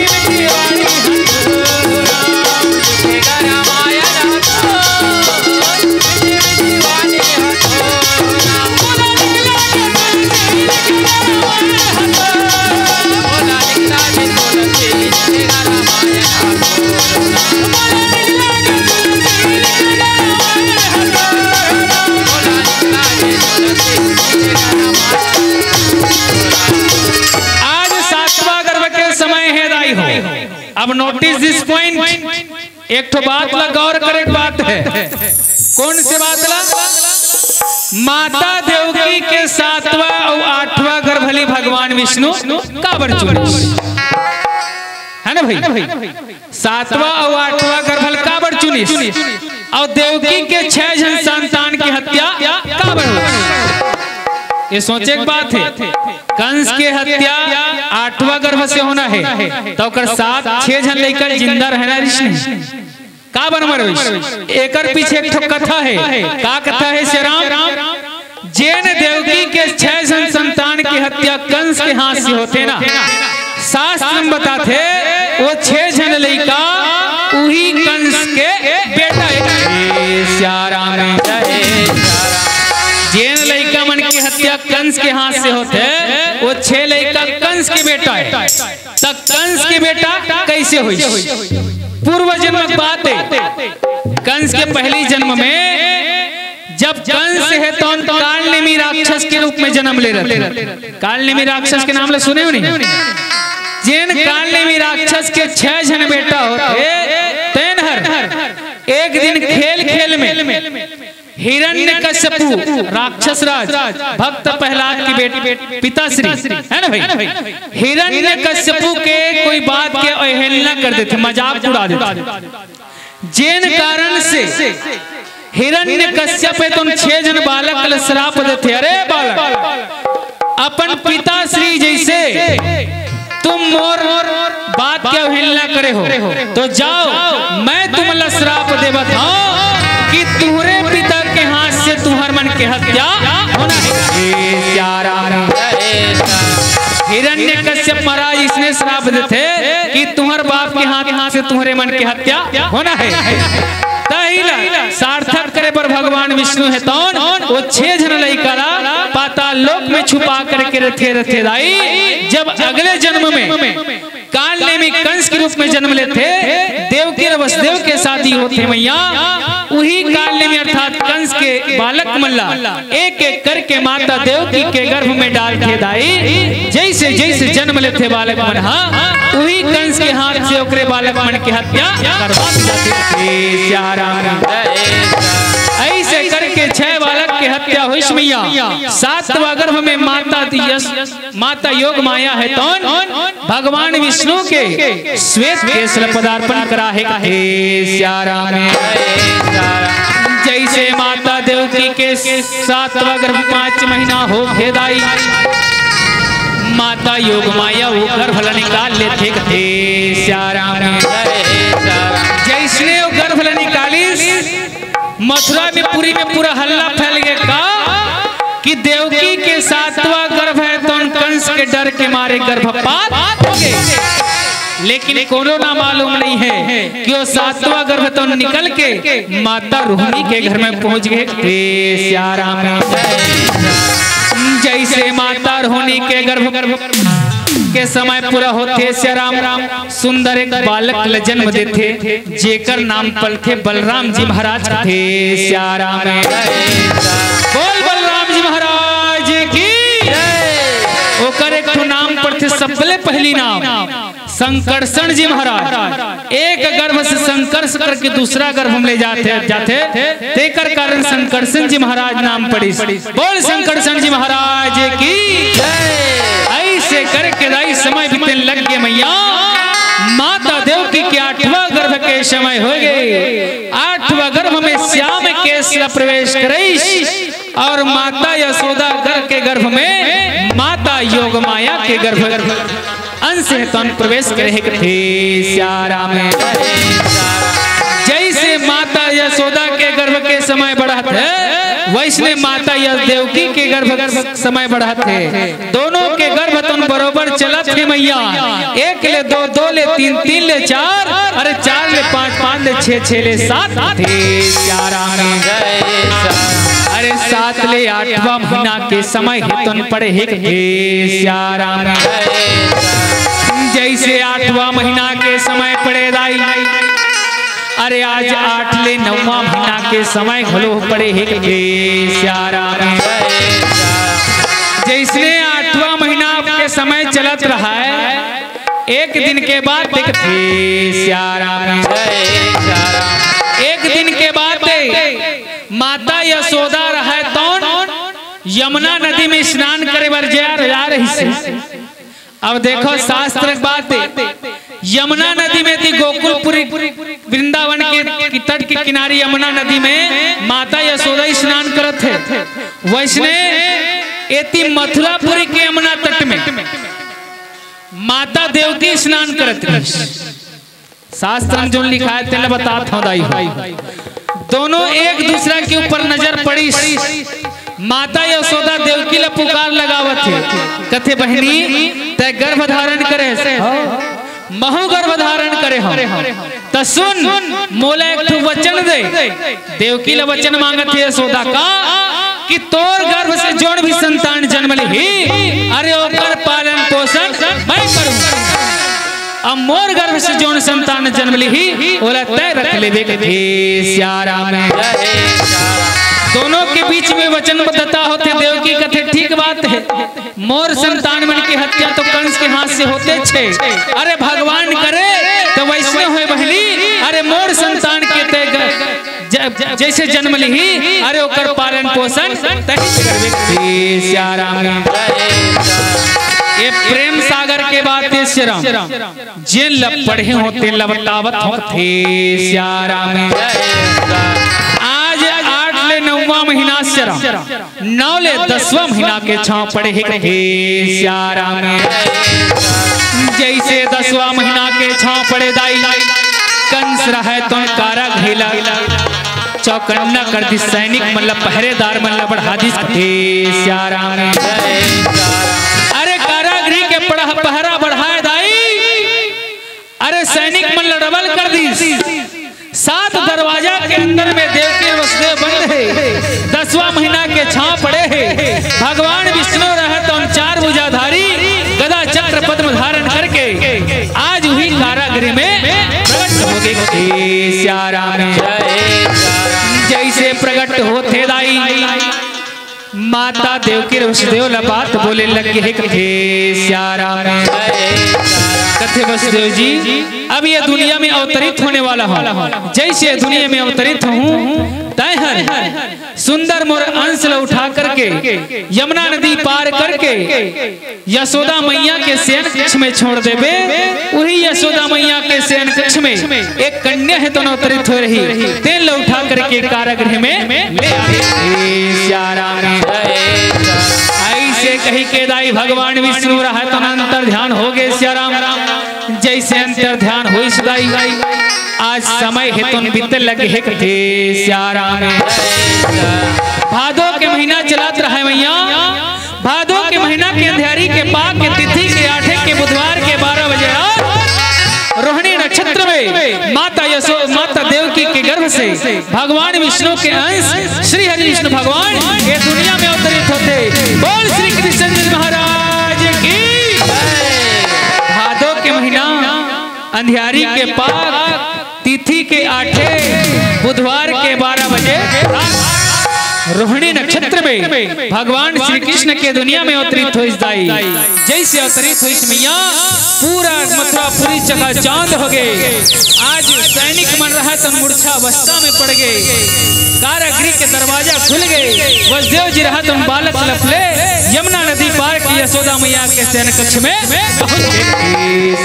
मीठी वाणी बोला निकला गे तुलसी लिखेगा रामायण बोला निकला गे तुलसी लिखेगा रामायण आज सातवां गर्भ के समय है दाई हो। अब नोटिस दिस पॉइंट, एक तो बात ला गौर करे बात है। कौन सी बात ला? माता देवकी के 7वां और 8वां गर्भ ली भगवान विष्णु काबर चुने, है ना भाई? 7वां और 8वां गर्भ काबर चुनी और देवकी के 6 जन संतान की हत्या काबर हुई? ये सोचे एक बात है, कंस के हत्या 8वां गर्भ से होना है तो 7-6 जन लेकर जिंदा रहना ऋषि का बनमर एकर पीछे एक कथा है। का कथा है? श्री राम जैन देवकी के 6 जन संतान की हत्या कंस के हाथ से होते ना, शास्त्र में बताते वो 6 जन लड़का वही कंस के बेटा है। जैन लड़का मन की हत्या कंस के हाथ से होते, वो 6 लड़का कंस के बेटा है। तब कंस के बेटा कैसे हुई? पूर्व जन्म बात है। कंस के पहली जन्म में जब कंस है तो कालनेमी राक्षस के रूप में जन्म ले रहे। कालनेमी राक्षस के नाम ले सुने हो नहीं? जैन कालनेमी राक्षस के 6 जन बेटा होते। तेनहर एक दिन खेल खेल में हिरण्यकश्यपु राक्षस राज भक्त प्रहलाद की बेटी पिताश्री है ना भाई, हिरण्यकश्यपु के कोई बात के अवहेलना कर देते, मजाक उड़ा देते। जिन कारण से हिरण्यकश्यप तो 6 जन बालक को श्राप देते, अरे बालक अपन पिताश्री जैसे तुम मोर बात के अवहेलना करे हो तो जाओ मैं तुमला श्राप दे बताओ कि तुम्हारे पिता के हाथ से तुम्हार मन की हत्या होना है। हिरण्यकश्यप महाराज इसने श्राप देते कि तुम्हारे बाप के हाथ से तुम्हारे मन की हत्या होना है। सार्थक करे पर भगवान विष्णु है तो वो 6 जन लड़का पाताल लोक में छुपा करके रथे दाई। जब अगले जन्म में कालनेमी कंस के रूप में जन्म लेते, देवकी और वसुदेव के शादी होते मैया, वही कालनेमी अर्थात कंस के बालक मल्ला एक एक करके माता देवकी के गर्भ में डालते दाई। जैसे जैसे जन्म लेते बालक मन वही कंस के हाथ से ओकरे बालक मन की हत्या करवा जाती। ऐसे करके 6 बालक की हत्या हुई मैया। 7वां गर्भ में माता योग माया है तो भगवान विष्णु के श्वेत केसर पदार्पण करा है। जैसे माता देवकी के 7वां गर्भ 5 महीना हो भेदाई, माता योग माया वो गर्भ निकाल लेते। जैसने वो गर्भ निकाली मथुरा में पूरी में पूरा हल्ला फैल गया का कि देवकी के 7वां गर्भ है तो कंस के डर के मारे गर्भपात हो गए। लेकिन कोनो ना मालूम नहीं है कि वो 7वां गर्भ तो निकल के माता रोहिणी के घर में पहुंच गए। जैसे माता रोहिणी के गर्भ के समय पूरा होते श्याराम सुंदर एक बालक ल जन्म देते जेकर नाम पल थे बलराम जी महाराज थे। श्याराम बोल बलराम जी महाराज की ओकर एक नाम पर थे सबले पहली नाम संकर्षण जी महाराज। एक गर्भ से संकर्ष करके दूसरा गर्भ हम ले जाते तेकर कारण संकर्षण जी महाराज नाम पड़ी। बोल संकर्षण जी महाराज की ऐसे करके दाई समय बीतने लग गए मैया। माता देवकी के 8वां गर्भ के समय हो गए। 8वां गर्भ में श्याम केश प्रवेश करेश और माता यशोदा गर्भ के गर्भ में माता योग माया के गर्भ अंश तन प्रवेश करे थे श्यारा में। जैसे माता यशोदा के गर्भ के समय बढ़त है वैसने माता देवकी के गर्भ समय बढ़त है। दोनों के गर्भ तुम बरोबर चलत है मैया। 1 ले 2, 2 ले 3, 3 ले 4, अरे 4 ले 5, 5 ले 6, 6 ले 7 थे श्यारा में। अरे 7 ले 8वां महीना के समय तुम पड़े हे श्यारा में। जैसे 8वां महीना के समय पड़े दाई, अरे आज 8 ले 9वां महीना के समय घलो पड़े हे श्यारा में। जैसे 8वां महीना के समय चलत रहा है, एक दिन के बाद देखते श्यारा में। एक दिन के बाद माता यशोदा रहे तो यमुना नदी में स्नान करे बर जा रही से। अब देखो शास्त्र बात, यमुना नदी में थी गोकुलपुरी वृंदावन के तट के किनारे यमुना नदी में माता यशोदा स्नान करत थे। वैसने एती मथुरापुरी के यमुना तट में माता देवकी स्नान करत थी। शास्त्र में जो लिखा है तेल बतात हो दाई। दोनों एक दूसरा के ऊपर नजर पड़ी। माता यशोदा देवकी ला पुकार लगावत थे, कथे बहनी तय गर्भ धारण करे महु गर्भ धारण करे हम त सुन मोला एक ठो वचन दे। देवकी ला वचन मांगत है यशोदा का कि तोर गर्भ से जोन भी संतान जन्म ली अरे ओकर पालन पोषण मैं करूं। अब मोर गर्भ से जोन संतान जन्म ली ओला तय रख लेबे के श्यारा में। दोनों के बीच में वचनबद्धता होते। देवकी कथे ठीक बात है, मोर संतान मन की हत्या तो कंस के हाथ से होते छे, अरे भगवान करे तो वैष्णव होए बहली। अरे मोर संतान के ते जैसे जन्म ली अरे ओकर पालन पोषण तही करबे श्यारा में। ये प्रेम सागर के बात है श्याम जे लब पढ़े होते लबतावत होते श्यारा में। आज 8 ले 9वां महीना श्याम 9 ले 10वां महीना के छाव पड़े हे श्यारा में। जैसे 10वां महीना के छाव पड़े दाई कंस रहे तो कारा घेला चौकन्ना कर दी सैनिक मतलब पहरेदार मतलब बढ़ा दी श्यारा में। अरे कारागृह के पहरा बढ़ाए दाई, अरे सैनिक मतलब डबल कर दी। 7 दरवाजा के अंदर में देवकी वसुदेव बंद है। 10वां महीना के छाव पड़े है। भगवान विष्णु रहे तो 4 भुजाधारी गदा चक्र पद्म धारण करके आज वही कारागृह में प्रकट हो गए श्यारा में। जैसे प्रकट होते दाई माता देवकी वसुदेव बात बोले लगे है श्यारा में। कथे वसुदेव जी अब ये दुनिया में अवतरित होने वाला हूँ। जैसे दुनिया में अवतरित हूँ तय हर सुंदर मोर अंश उठा करके यमुना नदी पार करके यशोदा मैया के शयन कक्ष में छोड़ देवे। वही यशोदा मैया के शयन कक्ष में एक कन्या है तो अवतरित हो रही तेल उठा करके कारागृह में ले आए श्यारा में। ऐसे कही के दाई भगवान विष्णु रहा तो अंतर ध्यान हो गए श्याराम। जैसे अंतर ध्यान हो सदाई आज समय है तुम बीते लगे है कथे श्यारा में। भादो के महीना चलत रहा मैया। भादो के महीना के अंधेरी के पाक के तिथि के 8 के बुधवार के 12 बजे रोहिणी नक्षत्र में माता देवकी के गर्भ से भगवान विष्णु के अंश श्री हरि विष्णु भगवान ये दुनिया में अवतरित होते। बोल श्री कृष्ण महाराज की। भादो के महीना अंधियारी के पाक तिथि के 8 बुधवार के 12 बजे रोहिणी नक्षत्र में भगवान श्री कृष्ण के दुनिया में अवतरित हो दाई। जैसे अवतरित हुई मैया पूरा मथुरा पूरी जगह चांद हो गए। आज सैनिक मन रहा तो मूर्छा अवस्था में पड़ गए। कारागृह के दरवाजा खुल गए। वसुदेव जी रहा तुम बालक लफले यमुना नदी पार की यशोदा मैया के शयन कक्ष में पहुंच गए।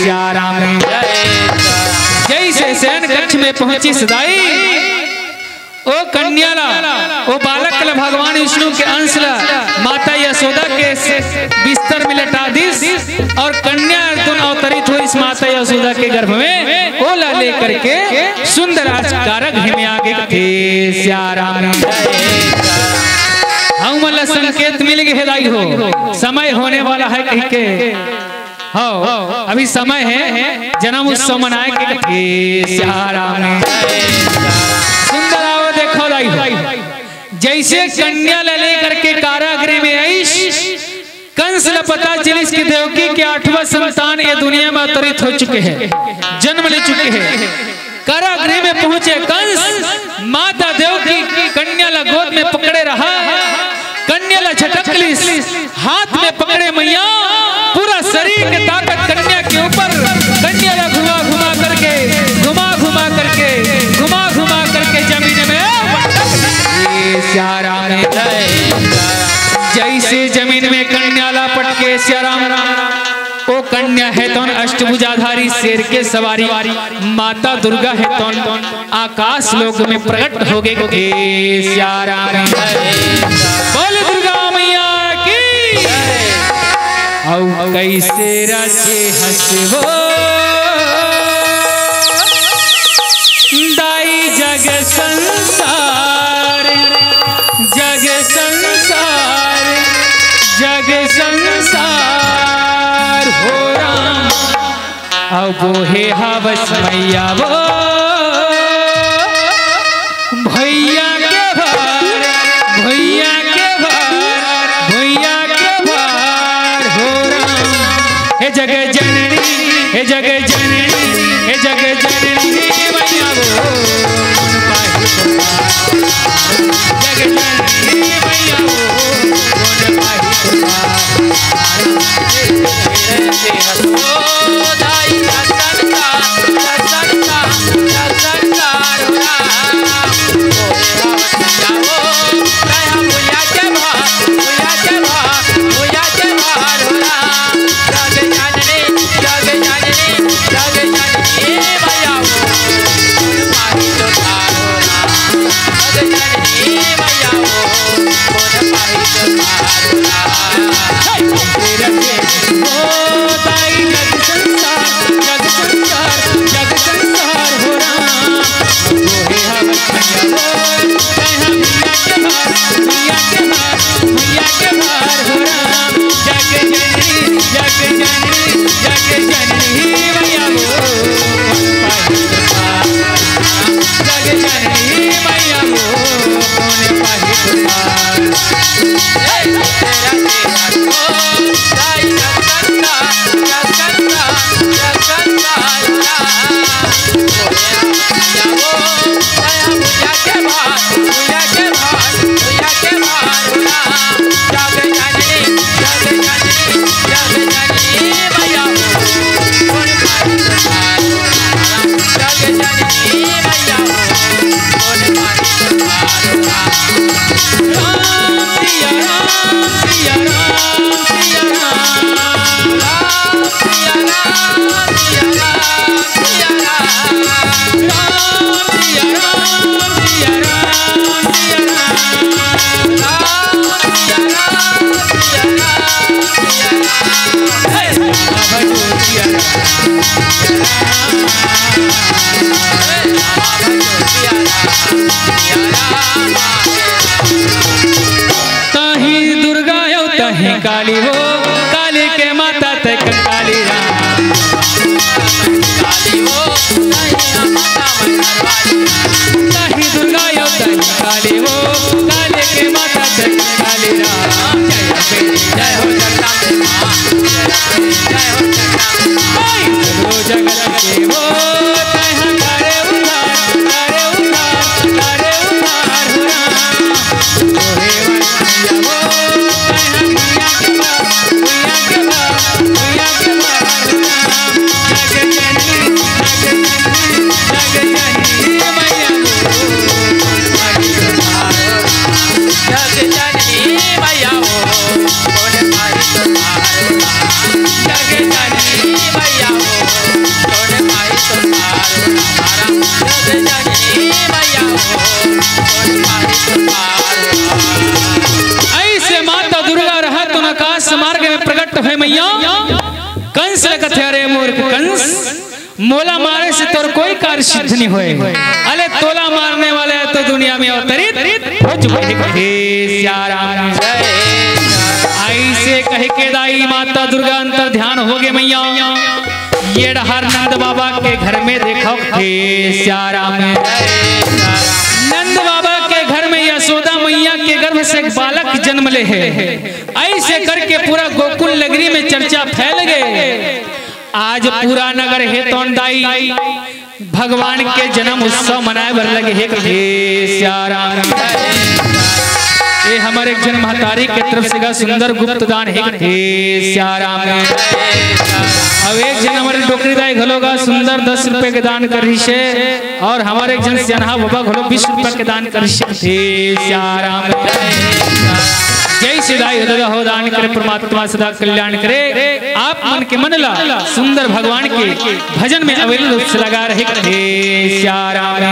श्याराम जैसे शयन कक्ष में पहुंची सदाई ओ कन्याला ओ बालक ला भगवान विष्णु के अंश ला माता यशोदा के बिस्तर में लटा दिस और कन्या अर्जुन अवतरित हो इस माता यशोदा के गर्भ में ओला लेकर के सुंदर कारक हिमे आगे थे। श्याराम हम वाला संकेत मिल गए दाई हो समय होने वाला है कह के हो अभी समय है जन्म उत्सव मनाए के। श्याराम सुंदर आओ देखो दाई हो जैसे कन्या ले लेकर के कारागृह में आई कंस ला पता चलिस कि देवकी के 8वां संतान ये दुनिया में अवतरित हो चुके हैं, जन्म ले चुके हैं। कारागृह में पहुंचे कंस माता देवकी कन्या ला गोद में पकड़े रहा, कन्या ला झटक लिस, हाथ में पकड़े मैया पूरा शरीर के ताकत कन्या के ऊपर, कन्या ला घुमा घुमा करके जमीन में श्याराम जैसे जमीन में कन्या ला पटके श्याराम ओ कन्या है तो अष्टभुजाधारी शेर के सवारी माता दुर्गा है तो आकाश लोक में प्रकट हो गए। श्याराम बोल दुर्गा मैया की। औ कैसे रचे हंसवो दाई जग संसार हो राम अब वो है हवस मैया वो भैया के भार हो राम हे जग जननी हे जग जननी हे जग जननी मैया वो जग जननी मैया वो काली हो काली के माता तक काली राम काली हो ताही दुर्गा यो ताही काली हो काली के माता तक काली राम जय हो जगदम्बा जय हो जगदम्बा जगत के हो तह करे उद्धार हो राम है मैया कंस लगत है अरे मूर्ख कंस मोला मारे से तोर कोई कार्य सिद्ध नहीं होए अरे तोला मारने वाले तो दुनिया में अवतरित हो चुके हैं श्याराम ऐसे कह के दाई माता दुर्गा अंतर ध्यान हो गए मैया ये हर नंद बाबा के घर में देखो श्याराम नंद बाबा के घर में यशोदा मैया के गर्भ से एक बालक जन्म ले है ऐसे करके पूरा गोकुल नगरी में चर्चा फैल गए आज पूरा नगर है तोंदाई भगवान के जन्म उत्सव मनाए बर लगे है श्याराम ये हमारे एक जन्म महतारी के तरफ से सुंदर गुप्त दान है श्याराम अब एक जन हमारे डोकरीदाई घलोगा सुंदर 10 रुपए के दान करी से और हमारे एक जन सियाना बाबा घलो 20 रुपए के दान करी से श्याराम जय सिदाई हृदय हो दान करे परमात्मा सदा कल्याण करे आप मन के मन ला सुंदर भगवान के भजन में अविरल रूप से लगा रहे श्याराम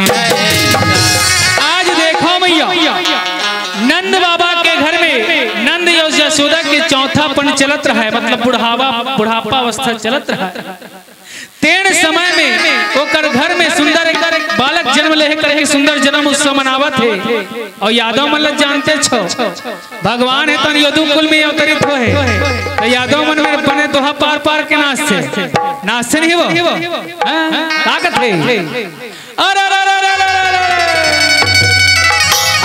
आज देखो मैया नंद बाबा के घर में नंद यशोदा के चौथापन चलत रहा है मतलब बुढ़ापा अवस्था चलत रहा है तेण समय में ओकर घर में सुंदर एक बालक जन्म ले करके सुंदर जन्म उत्सव मनावत है और यादव मन जानते छो भगवान है तन यदु कुल में अवतरित हो है तो यादव मन में बने दोहा पार पार के नाचते नहीं वो ताकत है अरे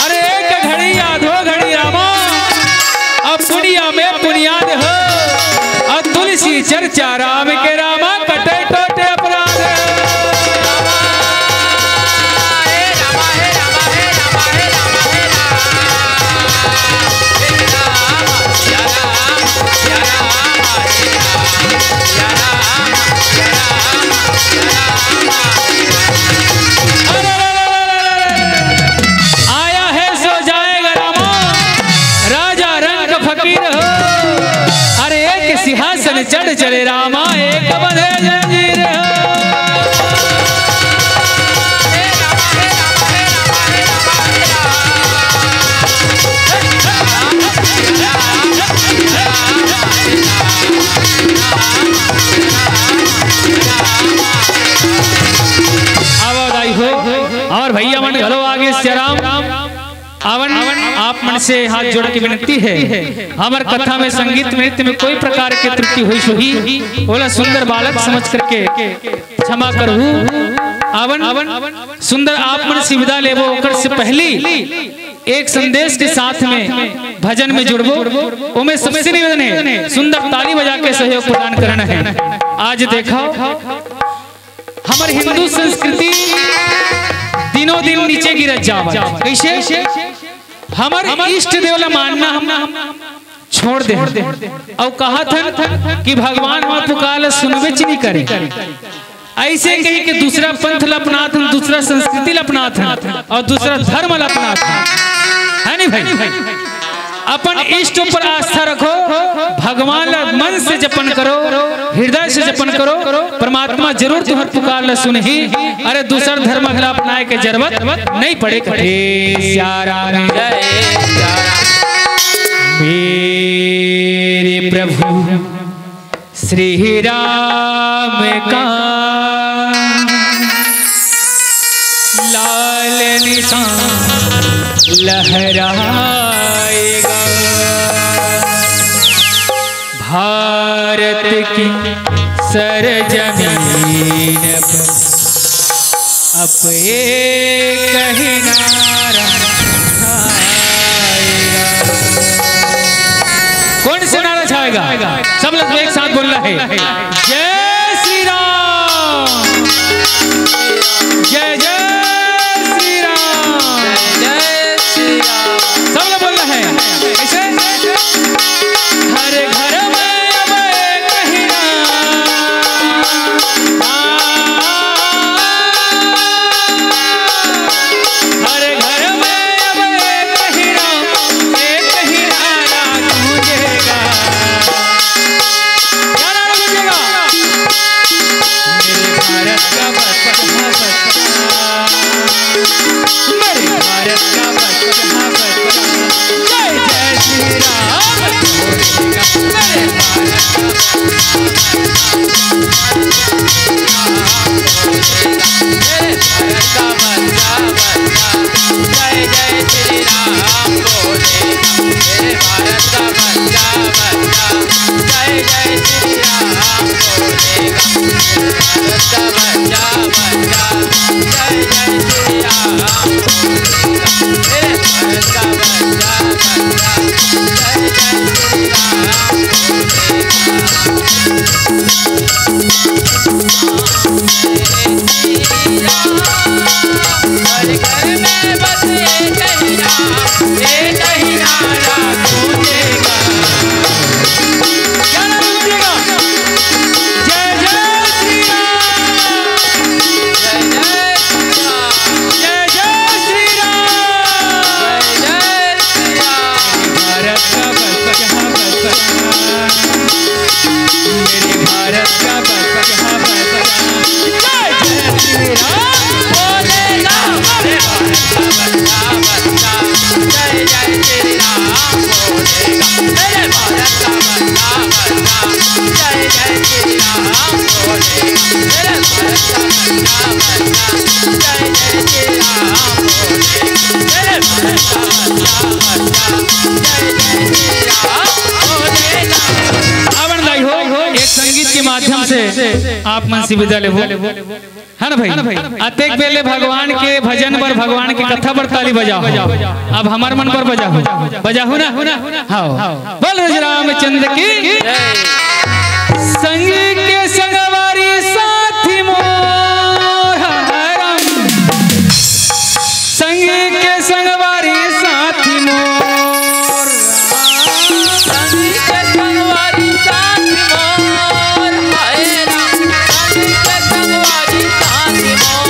अरे एक घड़ी यादो घड़ी रामा अब दुनिया में बुनियाद हो और तुलसी चर्चा राम के रामा कटे टोटे अपराध आया है सो जाएगा रामा राजा रंग फकीर हो अरे एक सिंहासन चढ़ चले रामा एक बंधे जंजीर हो और भैया मन घलो आगे श्याराम आवन आप मन से हाथ जोड़ के विनती है हमार कथा में संगीत नृत्य में कोई प्रकार की त्रुटि हुई सुही बोला सुंदर बालक समझ करके क्षमा करहु आवन सुंदर आप मन से विदा लेबो ओकर से पहली एक संदेश के साथ में भजन में जुड़बो उमे सबसे निवेदन है सुंदर ताली बजा के सहयोग प्रदान करना है आज देखो हमारे हिंदू संस्कृति दिनों दिन नीचे गिरत जावा कैसे हमारे इष्ट देवला मानना हम छोड़ दे और कहा था कि भगवान वहां पुकार सुनबे नहीं करे ऐसे कहीं कि दूसरा पंथ अपना था दूसरा संस्कृति अपना था और दूसरा धर्म अपना था है नहीं भाई अपन इष्ट पर आस्था रखो भगवान मन से जपन करो हृदय से जपन करो परमात्मा जरूर तुम्हार पुकार सुन ही अरे दूसरा धर्म अगला अपनाए के जरूरत नहीं पड़े मेरे प्रभु श्री राम का लाल निशान लहराएगा भारत की सरजमीन पर अब एक ही नारा छाएगा। कौन सा नारा छाएगा? सब लोग एक साथ बोल रहे हैं जय श्री राम, जय जय श्री राम, जय श्री राम। सब लोग बोल रहे हैं कैसे? हर घर में अब एक ही नाम, हर घर में अब एक ही नाम, एक ही नारा गूंजेगा। क्या नारा गूंजेगा? मेरे भारत का बच्चा मेरे भारत का बच्चा जय जय श्री राम, मेरे भारत हर घर में बस एक ही नाम गूंजेगा। क्या नाम गूंजेगा? जय जय श्री राम, जय जय श्री राम, जय जय श्री राम, जय जय श्री राम। भारत का बस यहाँ बस, मेरे भारत का बस यहाँ बस, जय जय श्री राम बोलेगा मेरे भारत का बच्चा बच्चा, जय जय श्री राम बोलेगा। मेरे भारत का बच्चा बच्चा, जय जय श्री राम बोलेगा। मेरे भारत का बच्चा बच्चा, जय जय श्री राम बोलेगा। मेरे भारत का बच्चा बच्चा, जय जय श्री राम बोलेगा। आवण लाई हो एक संगीत के माध्यम से आप मन से विदा लेबो है ना भाई। अतेक बेले भगवान के भजन पर, भगवान के कथा पर ताली बजाओ। अब हमार मन पर बजाओ ना। हाँ बोल रज रामचंद्र की संग के संगवारी साथी मोर हरम, संग के संगवारी साथी मोर, संग के संगवारी साथी मोर, हाय राम। संग के संगवारी साथी मोर,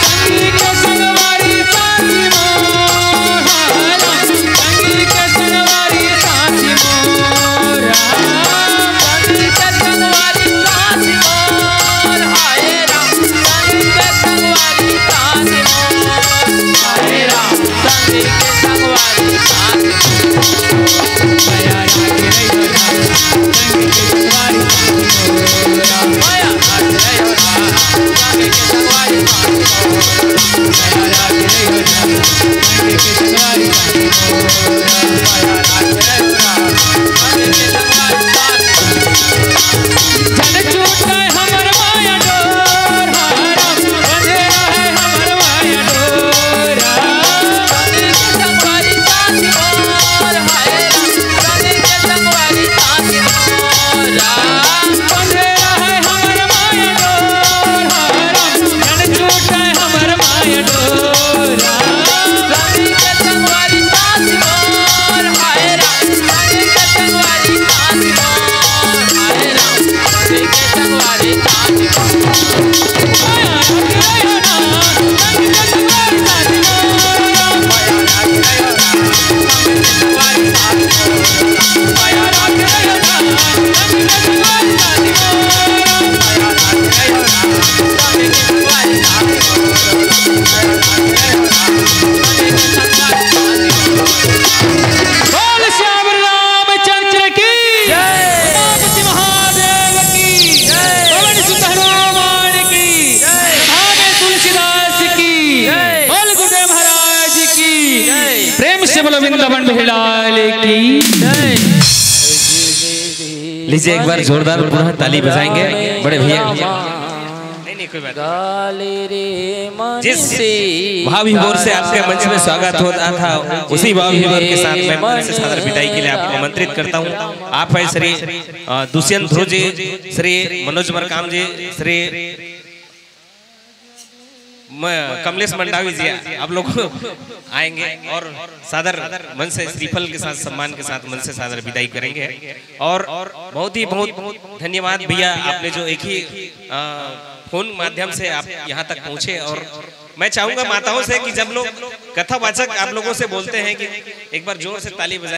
संग के संगवारी साथी मोर हरम, संग के संगवारी साथी मोर, संग के संगवारी साथी मोर, हाय राम। संग के संगवारी साथी मोर, हाय राम। संग के संगवारी साथी माया राग रही हो राम, संग के संगवारी साथी मोर, माया राग रही हो राम, संग के संगवारी साथी मोर, माया राग रही हो राम, संग के संगवारी साथी मोर, माया राग रही हो राम, संग के संगवारी साथी मोर। जन छूटे हमर माया डोर हरम, बंधे रहे हमर माया डोर, संग के संगवारी साथी मोर, हाय राम। संग के संगवारी साथी मोर, बंधे रहे हमर माया डोर हरम, जन छूटे हमर माया डोर, संग के संगवारी साथी मोर, हाय राम। संग के संगवारी साथी मोर, हाय राम। संग के संगवारी साथी मोर, माया राग रही हो राम, संग के संगवारी साथी मोर, माया राग रही हो राम, संग के संगवारी साथी मोर, माया राग रही हो राम, संग के संगवारी साथी मोर, माया राग रही हो राम, संग के संगवारी साथी मोर, माया राग रही हो राम, संग के संगवारी साथी मोर। बोल श्याम रामचंद्र की जय। उमापति महादेव की जय। पवन सुत हनुमान की जय। आगे तुलसीदास की जय। बोल गुरुदेव महाराज की जय। प्रेम से बोलो वृंदावन बिहार की जय। लीजिए एक बार जोरदार पुनः ताली बजाएंगे बड़े भैया। गाली रे मन जिस से भाव विभोर से आपके मंच में स्वागत होता था, उसी भाव विभोर के साथ मैं मन से सादर विदाई के लिए आपको आमंत्रित करता हूँ। आप है श्री दुष्यंत ध्रुव जी, श्री मनोज मरकाम जी, श्री कमलेश मंडावी जी, आप लोग आएंगे और सादर मन से श्रीफल के साथ, सम्मान के साथ मन से सादर विदाई करेंगे। और बहुत धन्यवाद भैया, आपने जो एक ही फोन माध्यम से आप यहाँ तक पहुँचे। और मैं चाहूंगा माताओं से कि जब लोग कथावाचक आप लोगों से बोलते हैं कि एक बार जोर से ताली बजाएं।